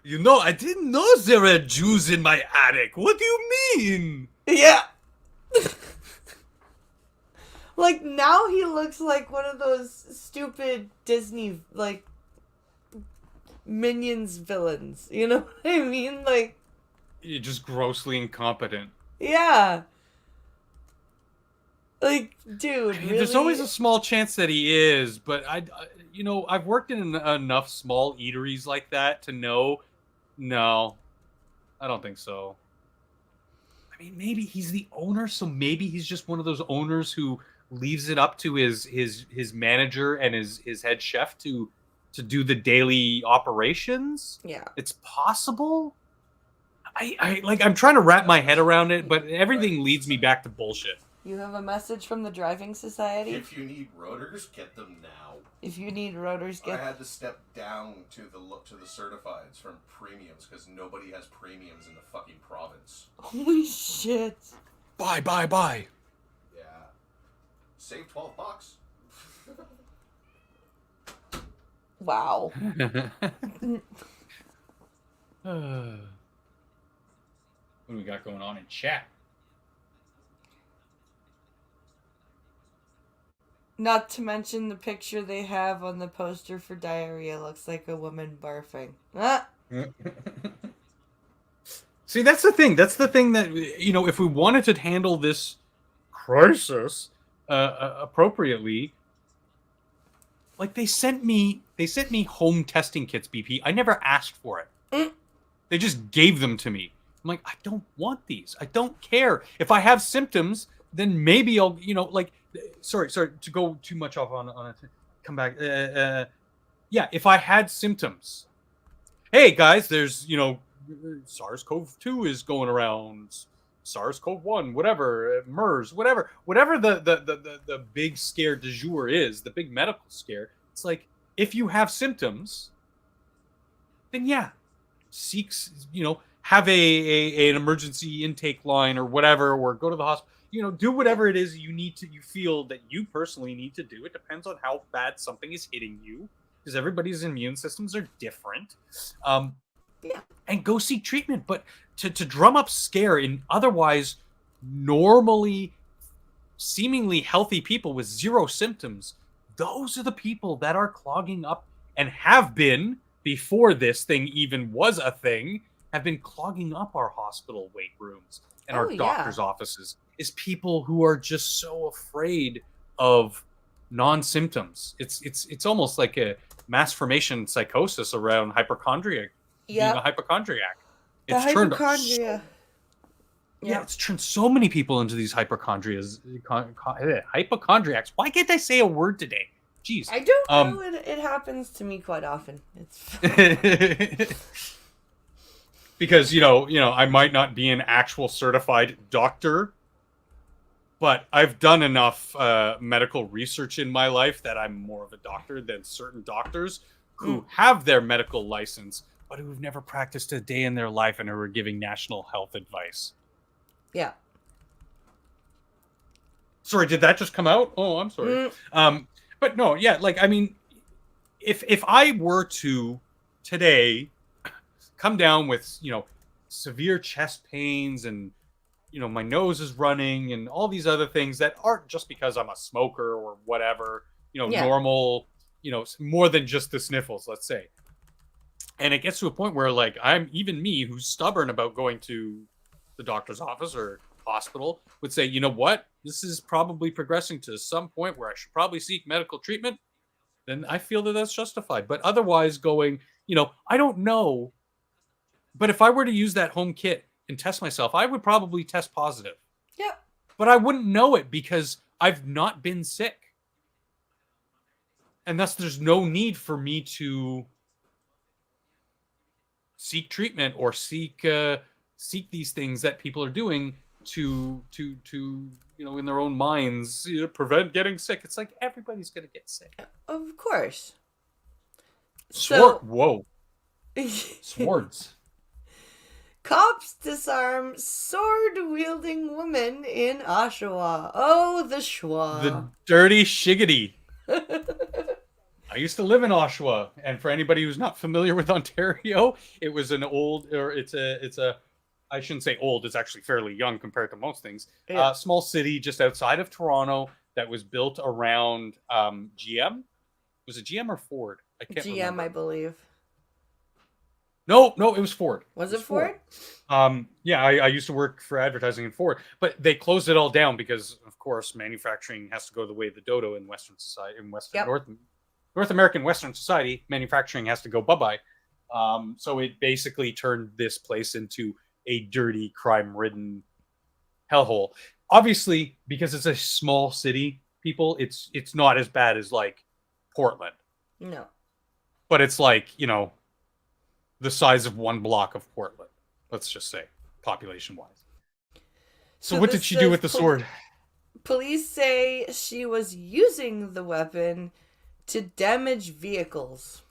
You know, I didn't know there were Jews in my attic. What do you mean? Yeah. Like, now he looks like one of those stupid Disney, like, Minions villains. You know what I mean? Like, You're just grossly incompetent. yeah. Like, dude, really? There's always a small chance that he is, but I've worked in enough small eateries like that to know, no, I don't think so. I mean, maybe he's the owner, so maybe he's just one of those owners who leaves it up to his manager and his head chef to do the daily operations. Yeah. It's possible. I'm trying to wrap my head around it, but everything leads me back to bullshit. You have a message from the driving society? If you need rotors, get them now. If you need rotors, I get... had to step down to the certifieds from premiums because nobody has premiums in the fucking province. Holy shit. Bye. Yeah. Save $12. Wow. What do we got going on in chat? Not to mention the picture they have on the poster for diarrhea looks like a woman barfing. Ah! See, that's the thing. That's the thing that, you know, if we wanted to handle this crisis appropriately, like they sent me home testing kits, BP. I never asked for it. They just gave them to me. I'm like, I don't want these. I don't care. If I have symptoms, then maybe I'll, you know, like, sorry to go too much off on it. Come back. Yeah, if I had symptoms, hey guys, there's, you know, SARS-CoV-2 is going around, SARS-CoV-1, whatever, MERS, whatever the big scare du jour is, the big medical scare. It's like, if you have symptoms, then yeah, you know, have an emergency intake line or whatever, or go to the hospital. You know, do whatever it is you feel that you personally need to do. It depends on how bad something is hitting you, because everybody's immune systems are different. Yeah. And go seek treatment. But to drum up scare in otherwise normally seemingly healthy people with zero symptoms, those are the people that are clogging up, and have been, before this thing even was a thing, have been clogging up our hospital wait rooms and our doctors' offices, is people who are just so afraid of non-symptoms. It's almost like a mass formation psychosis around hypochondria. Yeah. Being a hypochondriac. The hypochondria. It's turned so many people into these hypochondriacs. Why can't I say a word today? Jeez. I don't know. It happens to me quite often. It's because you know, I might not be an actual certified doctor, but I've done enough medical research in my life that I'm more of a doctor than certain doctors who have their medical license, but who've never practiced a day in their life and who are giving national health advice. Yeah. Sorry, did that just come out? Oh, I'm sorry. But no, yeah, like, I mean, if I were to today come down with, you know, severe chest pains and, you know, my nose is running and all these other things that aren't just because I'm a smoker or whatever, you know, normal, you know, more than just the sniffles, let's say. And it gets to a point where, like, I'm even me, who's stubborn about going to the doctor's office or hospital, would say, you know what, this is probably progressing to some point where I should probably seek medical treatment. Then I feel that that's justified. But otherwise, going, you know, I don't know. But if I were to use that home kit and test myself, I would probably test positive. Yeah. But I wouldn't know it because I've not been sick. And thus there's no need for me to seek treatment or seek these things that people are doing to you know, in their own minds, you know, prevent getting sick. It's like everybody's gonna get sick. Of course. Whoa. Swords. Cops disarm sword-wielding woman in Oshawa. Oh, the Schwa. The dirty shiggity. I used to live in Oshawa, and for anybody who's not familiar with Ontario, it was an old, or it's a, I shouldn't say old, it's actually fairly young compared to most things. Yeah. Small city just outside of Toronto that was built around GM. Was it GM or Ford? I can't remember. GM, I believe. No, it was Ford. Was it Ford? Yeah, I used to work for advertising in Ford, but they closed it all down because, of course, manufacturing has to go the way of the dodo in Western society, in Western North American Western society. Manufacturing has to go bye-bye. So it basically turned this place into a dirty, crime-ridden hellhole. Obviously, because it's a small city, people, it's not as bad as like Portland. No. But it's like, you know, the size of one block of Portland, let's just say, population-wise. So what did she do with the sword? Police say she was using the weapon to damage vehicles.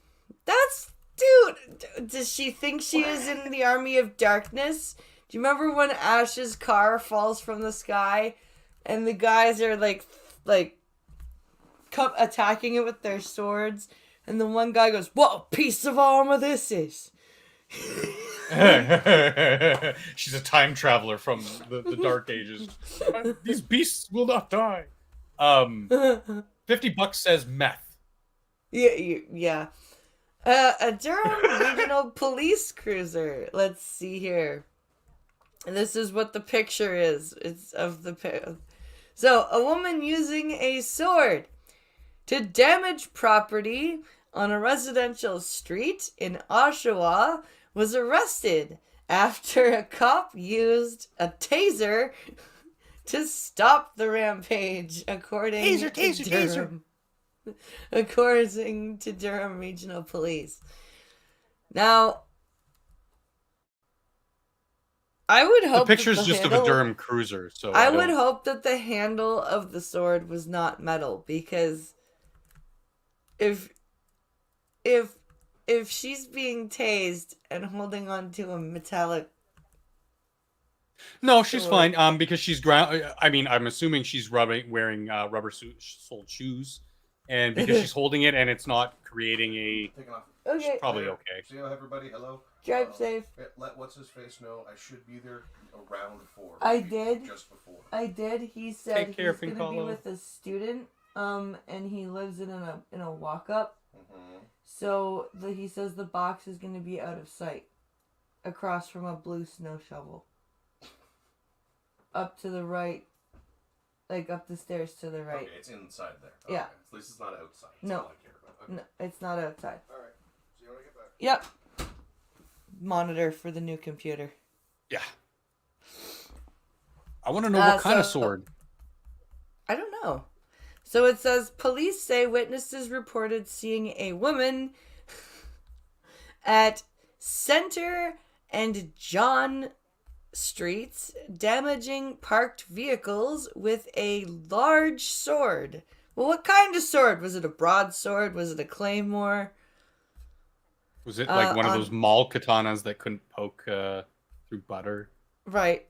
That's... Dude, does she think she is in the Army of Darkness? Do you remember when Ash's car falls from the sky and the guys are like attacking it with their swords, and the one guy goes, "What a piece of armor this is!" She's a time traveler from the Dark Ages. These beasts will not die. $50 says meth. Yeah. A Durham Regional Police cruiser. Let's see here. And this is what the picture is. It's of the... So, a woman using a sword to damage property on a residential street in Oshawa was arrested after a cop used a taser to stop the rampage, according to Durham. According to Durham Regional Police. Now, I would hope the picture's just of a Durham cruiser, so I would hope that the handle of the sword was not metal, because if she's being tased and holding onto a metallic... No, she's fine. Because she's ground. I mean, I'm assuming she's wearing rubber-soled shoes, and because she's holding it and it's not creating a... Okay. She's probably okay. See you, everybody. Hello. Drive safe. Let what's his face know I should be there around 4. I did. Just before. I did. He said Take care, he's gonna be Pinkolo. with a student, and he lives in a walk-up. Mm-hmm. So he says the box is gonna be out of sight, across from a blue snow shovel. Up to the right, like up the stairs to the right. Okay, it's inside there. Yeah. Okay. At least it's not outside. That's No. all I care about. Okay. No, it's not outside. All right. See you when I get back. Yep. Monitor for the new computer. Yeah. I want to know what kind of sword. I don't know. So it says, police say witnesses reported seeing a woman at Center and John Streets damaging parked vehicles with a large sword. Well, what kind of sword? Was it a broadsword? Was it a claymore? Was it like one of those mall katanas that couldn't poke through butter? Right.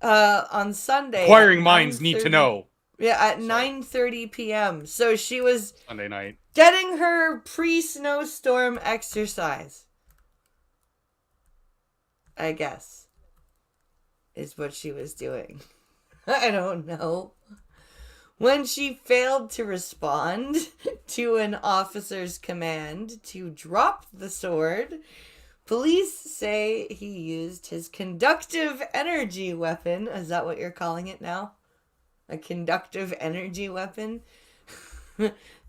On Sunday. Inquiring minds need to know. Yeah, at 9:30 p.m. So she was Sunday night. getting her pre-snowstorm exercise. I guess. Is what she was doing. I don't know. When she failed to respond to an officer's command to drop the sword, police say he used his conductive energy weapon. Is that what you're calling it now? A conductive energy weapon?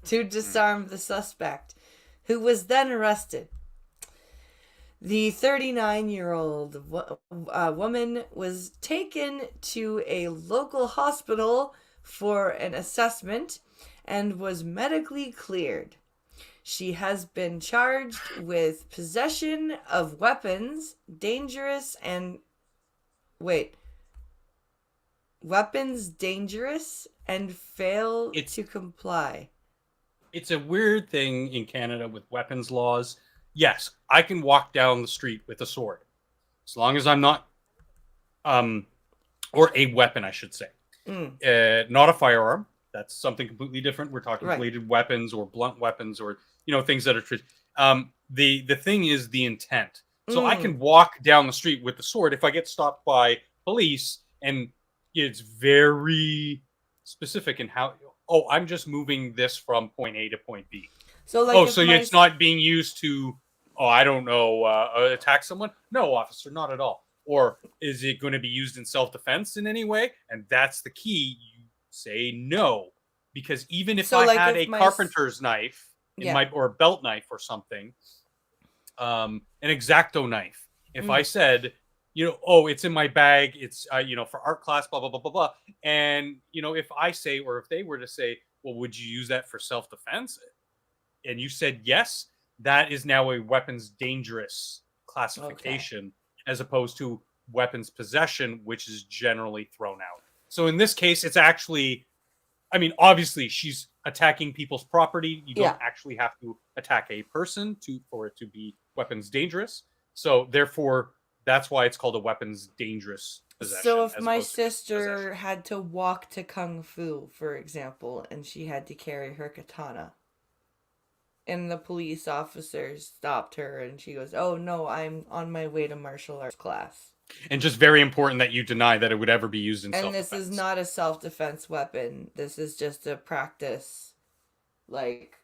To disarm the suspect, who was then arrested. The 39-year-old woman was taken to a local hospital for an assessment and was medically cleared. She has been charged with possession of weapons, dangerous and... Weapons dangerous and fail to comply. It's a weird thing in Canada with weapons laws. Yes, I can walk down the street with a sword. As long as I'm not... or a weapon, I should say. Not a firearm. That's something completely different. We're talking bladed weapons or blunt weapons or, things that are... the thing is the intent. So I can walk down the street with the sword if I get stopped by police, and it's very specific in how... Oh, I'm just moving this from point A to point B. So like it's not being used to, attack someone? No, officer, not at all. Or is it going to be used in self-defense in any way? And that's the key. You say no. Because even if I had a carpenter's knife or a belt knife or something, an X-Acto knife, if I said, it's in my bag, it's, for art class, blah, blah, blah, blah, blah. And, if I say, or if they were to say, well, would you use that for self-defense? And you said yes, that is now a weapons dangerous classification as opposed to weapons possession, which is generally thrown out. So in this case, it's actually, I mean, obviously she's attacking people's property. You don't actually have to attack a person for it to be weapons dangerous. So therefore, that's why it's called a weapons dangerous possession. So if as my opposed to sister possession. had to walk to Kung Fu, for example, and she had to carry her katana, and the police officer stopped her and she goes, "Oh no, I'm on my way to martial arts class." And just very important that you deny that it would ever be used in And self-defense. this is not a self-defense weapon. This is just a practice, like,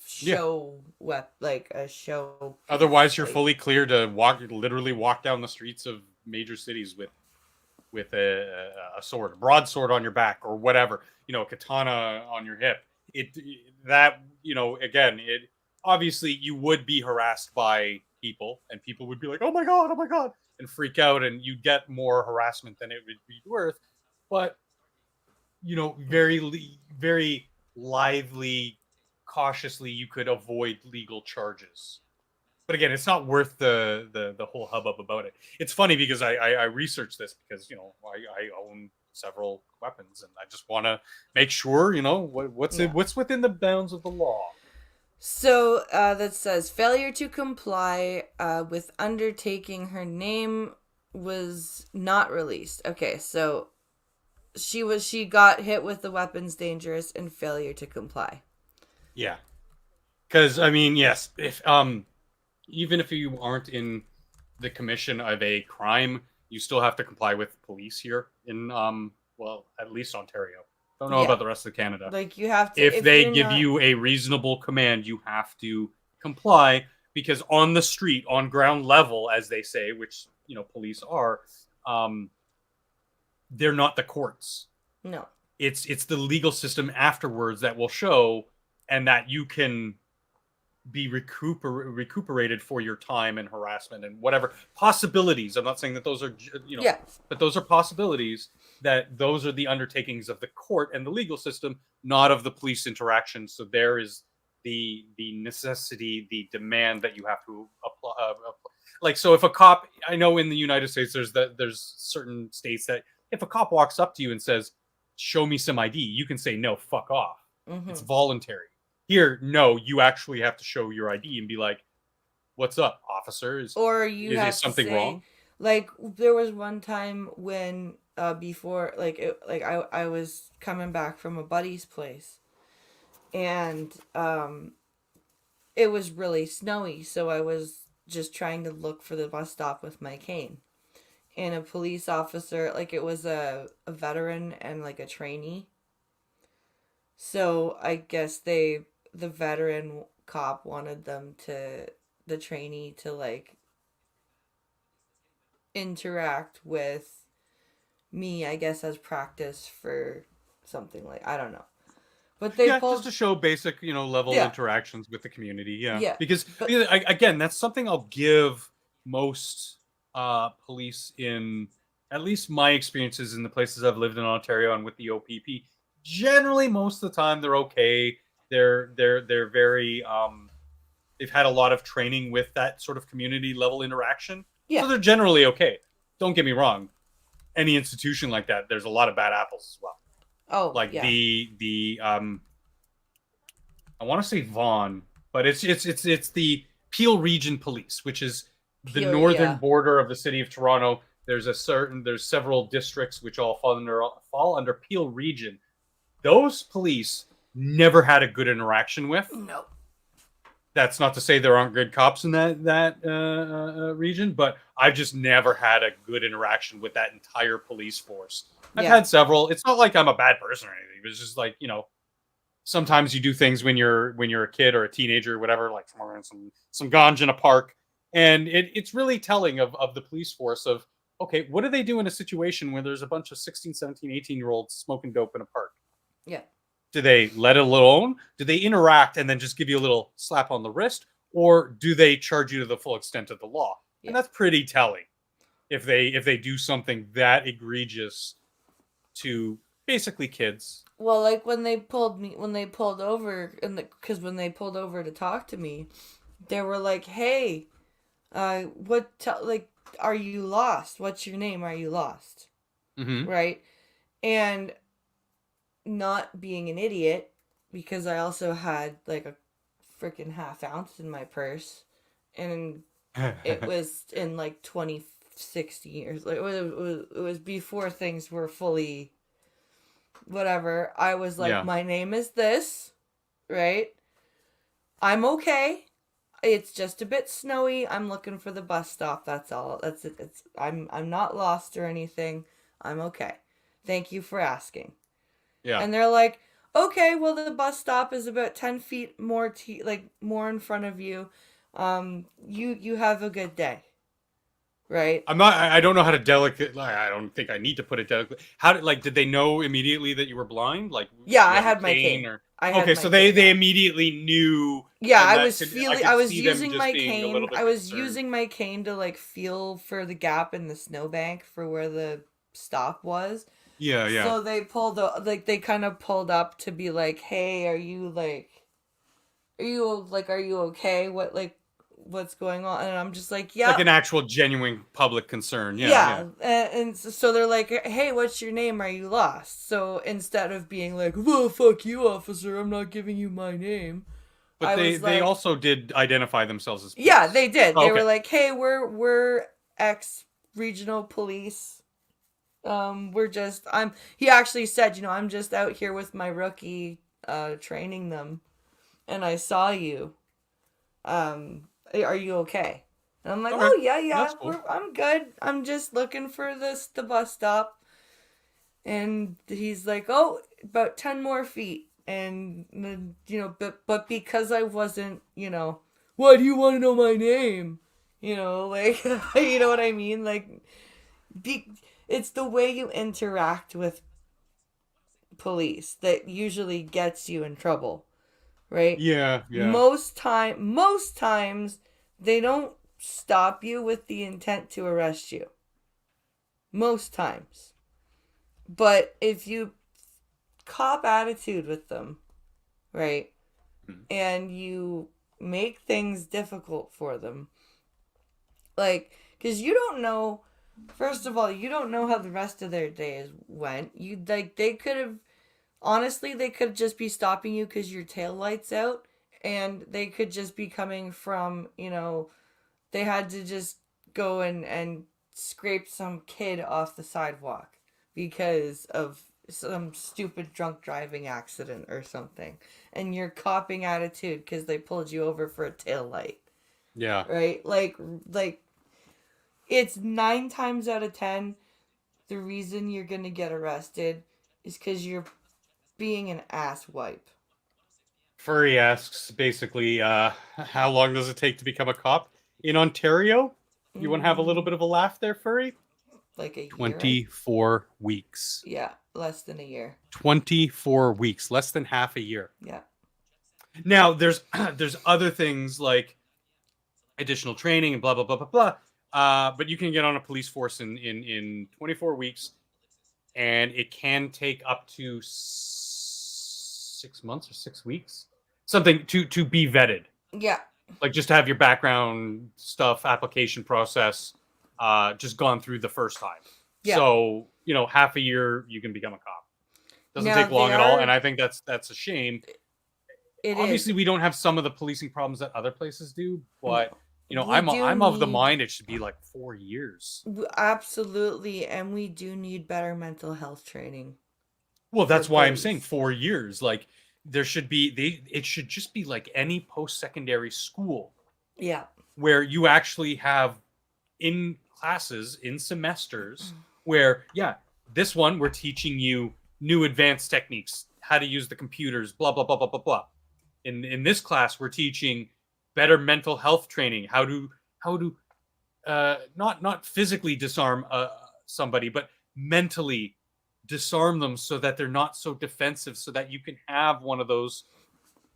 show like a show piece. Otherwise, you're like, fully clear to literally walk down the streets of major cities with a sword, a broadsword on your back, or whatever, a katana on your hip. Again, it obviously you would be harassed by people, and people would be like, oh my god, and freak out, and you get more harassment than it would be worth. But very lively, cautiously, you could avoid legal charges. But again, it's not worth the whole hubbub about it. It's funny because I researched this because I own several weapons, and I just want to make sure what's within the bounds of the law. So that says failure to comply with undertaking. Her name was not released. Okay, so she got hit with the weapons dangerous and failure to comply. Yeah, because I mean, yes, if even if you aren't in the commission of a crime, you still have to comply with police here in at least Ontario. Don't know about the rest of Canada. Like you have to, if they give you a reasonable command, you have to comply, because on the street, on ground level, as they say, which police are, they're not the courts. No, it's the legal system afterwards that will show, and that you can be recuperated for your time and harassment and whatever possibilities. I'm not saying that those are but those are possibilities, that those are the undertakings of the court and the legal system, not of the police interaction. So there is the necessity, the demand that you have to apply. Like, so if a cop, I know in the United States there's certain states that if a cop walks up to you and says, "Show me some ID," you can say, "No, fuck off." Mm-hmm. It's voluntary. Here, no, you actually have to show your ID and be like, "What's up, officer? Is something wrong?" Like, there was one time when before, I was coming back from a buddy's place, and it was really snowy, so I was just trying to look for the bus stop with my cane, and a police officer, like, it was a veteran and like a trainee. So I guess the veteran cop wanted the trainee to like interact with me, I guess, as practice for something, like, I don't know. But they pulled just to show basic, level interactions with the community. Yeah. Because again, that's something I'll give most police, in at least my experiences in the places I've lived in Ontario and with the OPP. Generally, most of the time they're okay. They're very they've had a lot of training with that sort of community level interaction. So they're generally okay. Don't get me wrong. Any institution like that, there's a lot of bad apples as well. Oh, like the I want to say Vaughan, but it's the Peel Region Police, which is the northern border of the city of Toronto. There's several districts which all fall under Peel Region. Those police never had a good interaction with. No. That's not to say there aren't good cops in that region, but I've just never had a good interaction with that entire police force. I've had several. It's not like I'm a bad person or anything. It's just like, sometimes you do things when you're a kid or a teenager or whatever, like smoking some ganja in a park, and it's really telling of the police force of, okay, what do they do in a situation where there's a bunch of 16, 17, 18-year-olds smoking dope in a park? Yeah. Do they let it alone? Do they interact and then just give you a little slap on the wrist? Or do they charge you to the full extent of the law? Yeah. And that's pretty telling if they do something that egregious to basically kids. Well, like when they pulled over to talk to me, they were like, "Hey, are you lost? What's your name? Are you lost?" Mm-hmm. Right? And not being an idiot, because I also had like a freaking half ounce in my purse, and it was in like 2016 years. Like it was before things were fully whatever. I was like, Yeah. my name is this, right? I'm okay. It's just a bit snowy. I'm looking for the bus stop. That's all. That's it. I'm not lost or anything. I'm okay. Thank you for asking. Yeah. And they're like, okay, well the bus stop is about 10 feet more more in front of you. You have a good day. Right? I don't know how to delicate. Like, I don't think I need to put it delicately. How did they know immediately that you were blind? Like, Yeah, you I have your had my cane. or I had okay, my so cane. they immediately knew, Yeah, and I that was could feeling. could I was see them using just my being a cane. little bit I was concerned. using my cane to like feel for the gap in the snowbank for where the stop was. Yeah, yeah. So they pulled they kind of pulled up to be like, "Hey, are you okay? What's going on?" And I'm just like, Like "Yeah." an actual genuine public concern. Yeah, yeah. Yeah, and so they're like, "Hey, what's your name? Are you lost?" So instead of being like, "Well, fuck you, officer, I'm not giving you my name," But I they was they like, also did identify themselves as "Yeah, police. they did. Oh, They were okay. like, "Hey, we're ex regional police. We're just I'm." He actually said, "I'm just out here with my rookie, training them, and I saw you. Are you okay?" And I'm like, Okay. "Oh yeah, yeah, That's cool. I'm good. I'm just looking for the bus stop." And he's like, "Oh, about 10 more feet." And then, but because I wasn't, "Why do you want to know my name?" Like, you know what I mean? Like, be, it's the way you interact with police that usually gets you in trouble, right? Yeah, yeah. Most times they don't stop you with the intent to arrest you. Most times. But if you cop attitude with them, right? Mhm. And you make things difficult for them. Like, because you don't know, first of all, you don't know how the rest of their days went. They could have, honestly, they could just be stopping you because your tail light's out. And they could just be coming from, they had to just go and scrape some kid off the sidewalk because of some stupid drunk driving accident or something, and you're copping attitude because they pulled you over for a tail light, Yeah. right? Like it's 9 times out of 10 the reason you're gonna get arrested is because you're being an ass wipe. Furry asks basically, how long does it take to become a cop in Ontario? You want to have a little bit of a laugh there, Furry? Like a year. 24 weeks. Yeah, less than a year. 24 weeks, less than half a year. Yeah. Now, there's there's other things like additional training and blah blah blah blah blah. But you can get on a police force in 24 weeks, and it can take up to 6 months or 6 weeks, something to be vetted. Yeah. Like just to have your background stuff, application process, just gone through the first time. Yeah. So half a year you can become a cop. Doesn't Now, take long they at all, are- and I think that's a shame. It Obviously, is. we don't have some of the policing problems that other places do, but We I'm do I'm of the need- mind it should be like 4 years. Absolutely, and we do need better mental health training. Well, that's For why I'm police. saying 4 years. Like there should be it should just be like any post-secondary school Yeah. where you actually have in classes in semesters where this one we're teaching you new advanced techniques, how to use the computers, blah blah blah blah blah blah. In this class we're teaching better mental health training, how to not physically disarm somebody, but mentally disarm them so that they're not so defensive, so that you can have one of those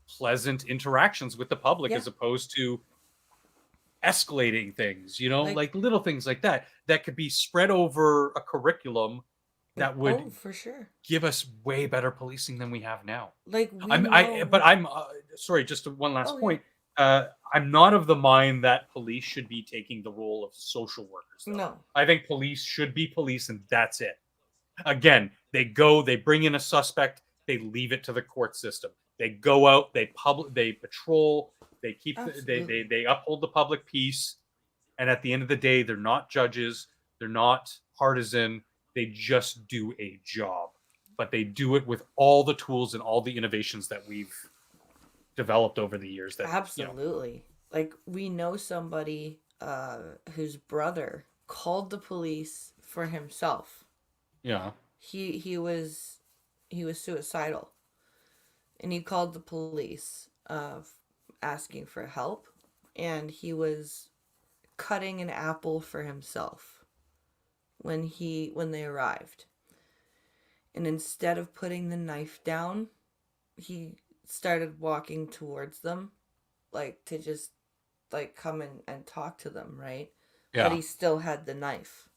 pleasant interactions with the public Yeah. as opposed to escalating things, Like- like little things like that could be spread over a curriculum that would for sure. give us way better policing than we have now. Like we I'm sorry, just one last Oh, yeah. point. I'm not of the mind that police should be taking the role of social workers, though. No. I think police should be police, and that's it. Again, they go, they bring in a suspect, they leave it to the court system. They go out, they patrol, they keep, they uphold the public peace, and at the end of the day, they're not judges, they're not partisan, they just do a job, but they do it with all the tools and all the innovations that we've developed over the years. That Absolutely. Like, we know somebody whose brother called the police for himself. Yeah. He was suicidal, and he called the police asking for help, and he was cutting an apple for himself when they arrived. And instead of putting the knife down, he started walking towards them, like, to just, like, come and talk to them, right? Yeah. But he still had the knife.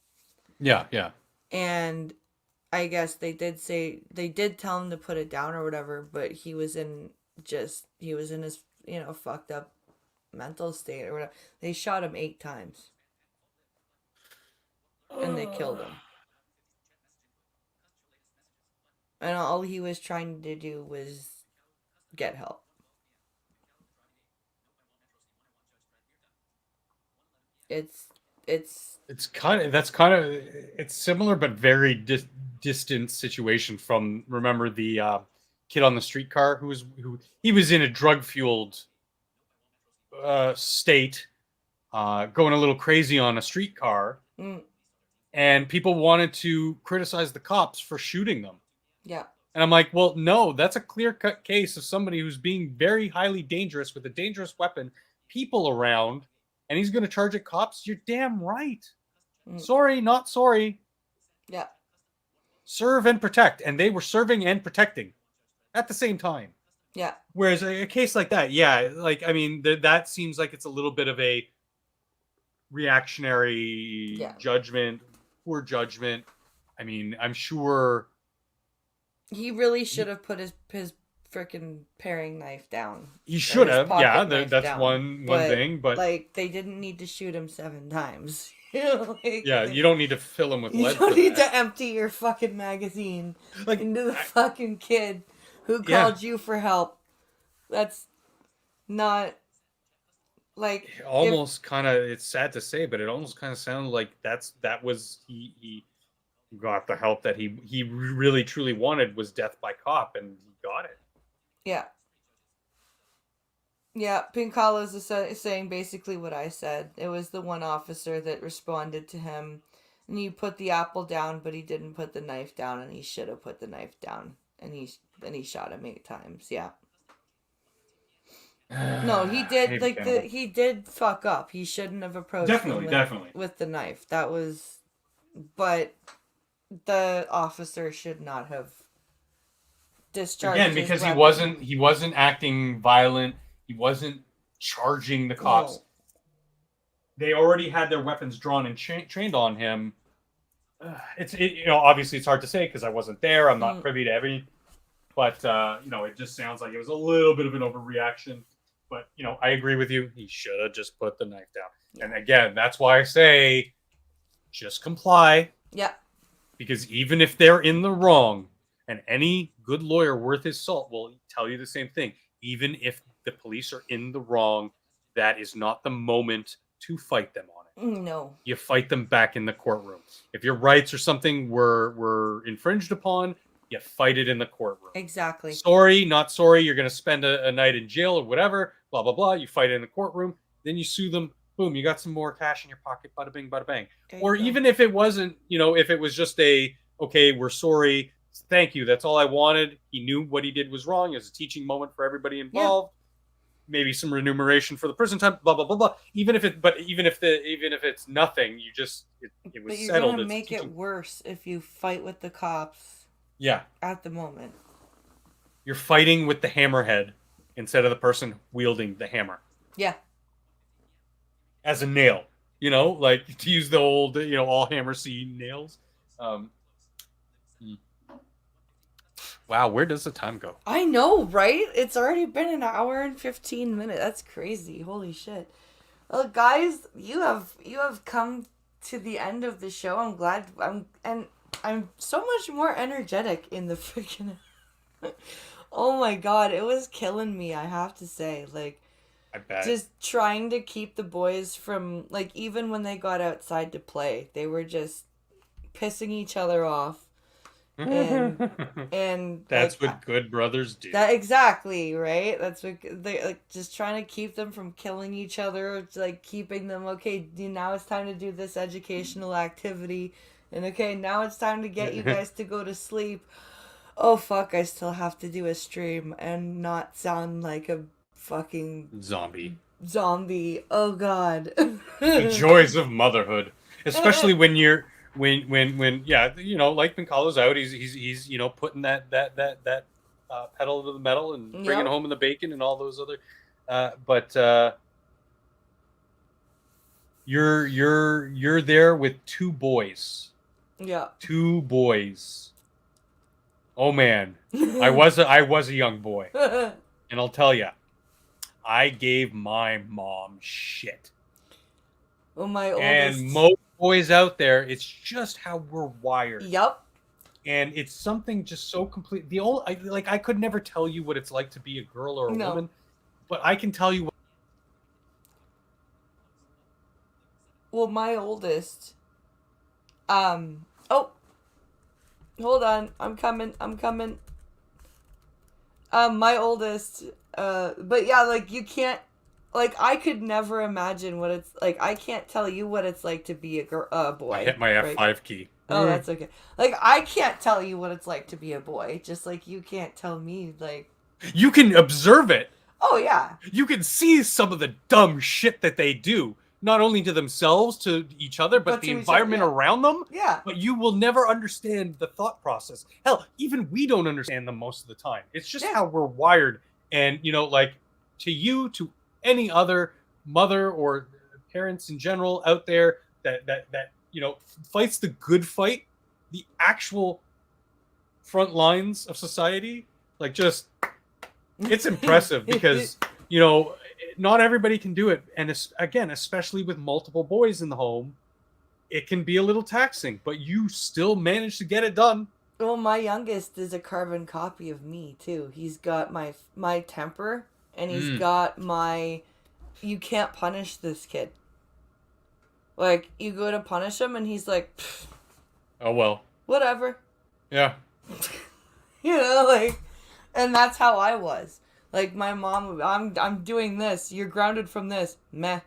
Yeah, yeah. And I guess they did tell him to put it down or whatever, but he was in his, fucked up mental state or whatever. They shot him 8 times. And they killed him. And all he was trying to do was get help. It's similar but very distant situation from, remember the kid on the streetcar who was in a drug fueled state, going a little crazy on a streetcar, and people wanted to criticize the cops for shooting them. Yeah. And I'm like, well, no, that's a clear-cut case of somebody who's being very highly dangerous with a dangerous weapon, people around, and he's going to charge at cops. You're damn right. Sorry, not sorry. Yeah. Serve and protect. And they were serving and protecting at the same time. Yeah. Whereas a case like that, yeah, like, I mean, that seems like it's a little bit of a reactionary judgment, poor judgment. I mean, I'm sure he really should have put his freaking paring knife down. He should have. Yeah, that's down. one thing. But like, they didn't need to shoot him 7 times. You don't need to fill him with lead. You don't need to empty your fucking magazine into the fucking kid who called you for help. That's not like almost kind of. It's sad to say, but it almost kind of sounded like that was he got the help that he really truly wanted, was death by cop, and he got it. Yeah. Yeah, Pinkala is saying basically what I said. It was the one officer that responded to him, and he put the apple down, but he didn't put the knife down, and he should have put the knife down, and he shot him 8 times. Yeah. No, he did he did fuck up. He shouldn't have approached him with the knife. That was, but the officer should not have discharged again because his he wasn't acting violent. He wasn't charging the cops. No. They already had their weapons drawn and trained on him. Obviously it's hard to say because I wasn't there. I'm not privy to every, but it just sounds like it was a little bit of an overreaction. But I agree with you. He should have just put the knife down. Yeah. And again, that's why I say, just comply. Yeah. Because even if they're in the wrong, and any good lawyer worth his salt will tell you the same thing. Even if the police are in the wrong, that is not the moment to fight them on it. No. You fight them back in the courtroom. If your rights or something were infringed upon, you fight it in the courtroom. Exactly. Sorry, not sorry. You're going to spend a night in jail or whatever, blah, blah, blah. You fight it in the courtroom. Then you sue them. Boom, you got some more cash in your pocket. Bada bing, bada bang. Or even if it wasn't, if it was just okay, we're sorry. Thank you. That's all I wanted. He knew what he did was wrong. It was a teaching moment for everybody involved. Yeah. Maybe some remuneration for the prison time. Blah blah blah blah. Even if it's nothing, you just it was but you're settled. You're gonna make it worse if you fight with the cops. Yeah. At the moment, you're fighting with the hammerhead instead of the person wielding the hammer. Yeah. As a nail, like to use the old, all hammer see nails. Wow, where does the time go? I know, right? It's already been an hour and 15 minutes. That's crazy. Holy shit. Well, guys, you have come to the end of the show. I'm glad. And I'm so much more energetic in the freaking. Oh my god, it was killing me. I have to say, like, I bet. just trying to keep the boys from, like, even when they got outside to play, they were just pissing each other off, and That's like what good brothers do. that exactly, right? That's what they like, just trying to keep them from killing each other, like keeping them okay. Now it's time to do this educational activity, and okay, now it's time to get you guys to go to sleep. Oh fuck, I still have to do a stream and not sound like a fucking Zombie. Oh god. The joys of motherhood, especially when you're when yeah, you know, like when Carlo's out, he's you know, putting that pedal to the metal and bringing Yep. home in the bacon and all those other but you're there with two boys. Yeah. Two boys. Oh man, I was a young boy, and I'll tell you, I gave my mom shit. Well, my And oldest. most boys out there, it's just how we're wired. Yep. And it's something just so complete. I could never tell you what it's like to be a girl or a No. woman, but I can tell you what. Well, my oldest. Oh. Hold on. I'm coming. My oldest. But yeah, like you can't. Like I could never imagine what it's like. I can't tell you what it's like to be a boy. I hit my F5 right? key. Oh, that's okay. Like I can't tell you what it's like to be a boy. Just like you can't tell me. Like You can observe it. oh yeah. You can see some of the dumb shit that they do, not only to themselves, to each other, but the to each environment other, yeah. around them. Yeah. But you will never understand the thought process. Hell, even we don't understand them most of the time. It's just Yeah. how we're wired. And, you know, like to any other mother or parents in general out there that you know, fights the good fight, the actual front lines of society, like just it's impressive because, you know, not everybody can do it. And again, especially with multiple boys in the home, it can be a little taxing, but you still manage to get it done. Well, my youngest is a carbon copy of me too. He's got my temper, and he's got my. You can't punish this kid. Like you go to punish him, and he's like, oh well, whatever. Yeah. You know, like, and that's how I was. Like my mom, I'm doing this. You're grounded from this. Meh.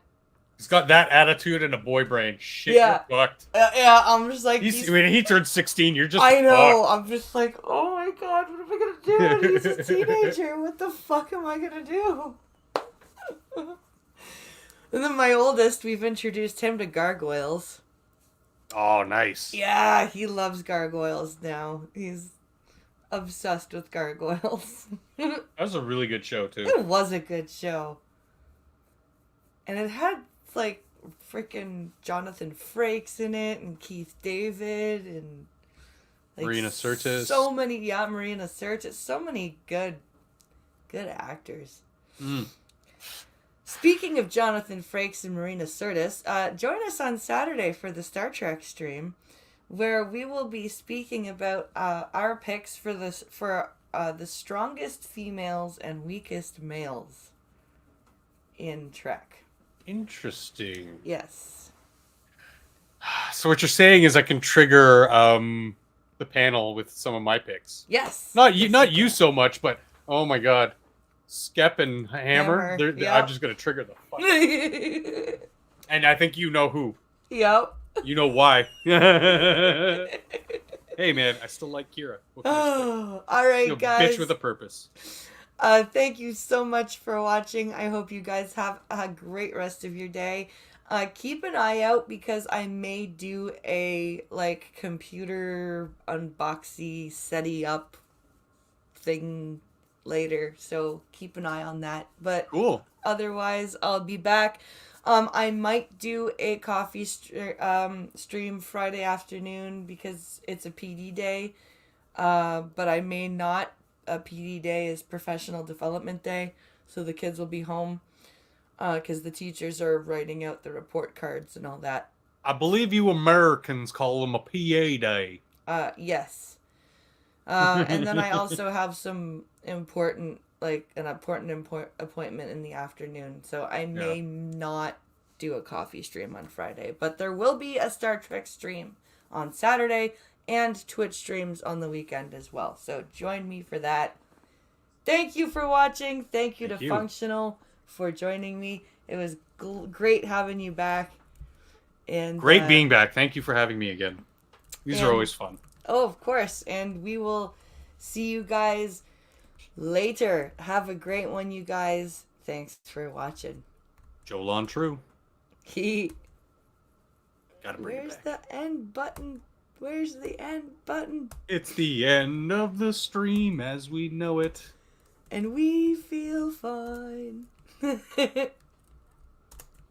He's got that attitude and a boy brain. Shit, Yeah. you're fucked. Yeah, I'm just like. When he turns 16, you're just. I know. Fucked. I'm just like, oh my god, what am I gonna do? He's a teenager. What the fuck am I gonna do? And then my oldest, we've introduced him to gargoyles. Oh, nice. Yeah, he loves gargoyles now. He's obsessed with gargoyles. That was a really good show too. It was a good show. And it had, like, freaking Jonathan Frakes in it, and Keith David, and... like, Marina Sirtis. So many, yeah, Marina Sirtis. So many good actors. Speaking of Jonathan Frakes and Marina Sirtis, join us on Saturday for the Star Trek stream, where we will be speaking about our picks for the strongest females and weakest males in Trek. Interesting. Yes. So what you're saying is I can trigger the panel with some of my picks. Yes. Not you so much, but oh my god. Skep and Hammer. Yep. I'm just gonna trigger the fuck. And I think you know who. Yep. You know why. Hey man, I still like Kira. Oh, all right, you know, guys. Bitch with a purpose. Thank you so much for watching. I hope you guys have a great rest of your day. Keep an eye out because I may do a like computer unboxy setty up thing later, so keep an eye on that. But cool. Otherwise, I'll be back. I might do a coffee stream Friday afternoon because it's a PD day. But I may not. A PD day is professional development day, so the kids will be home because the teachers are writing out the report cards and all that. I believe you Americans call them a PA day. Yes. And then I also have some important, appointment in the afternoon, so I may not do a coffee stream on Friday, but there will be a Star Trek stream on Saturday and Twitch streams on the weekend as well. So join me for that. Thank you for watching. Thank you to Functional for joining me. It was great having you back. And great being back. Thank you for having me again. These are always fun. Oh, of course. And we will see you guys later. Have a great one, you guys. Thanks for watching. Jolan True. Gotta bring Where's it back. The end button? Where's the end button? It's the end of the stream as we know it. And we feel fine.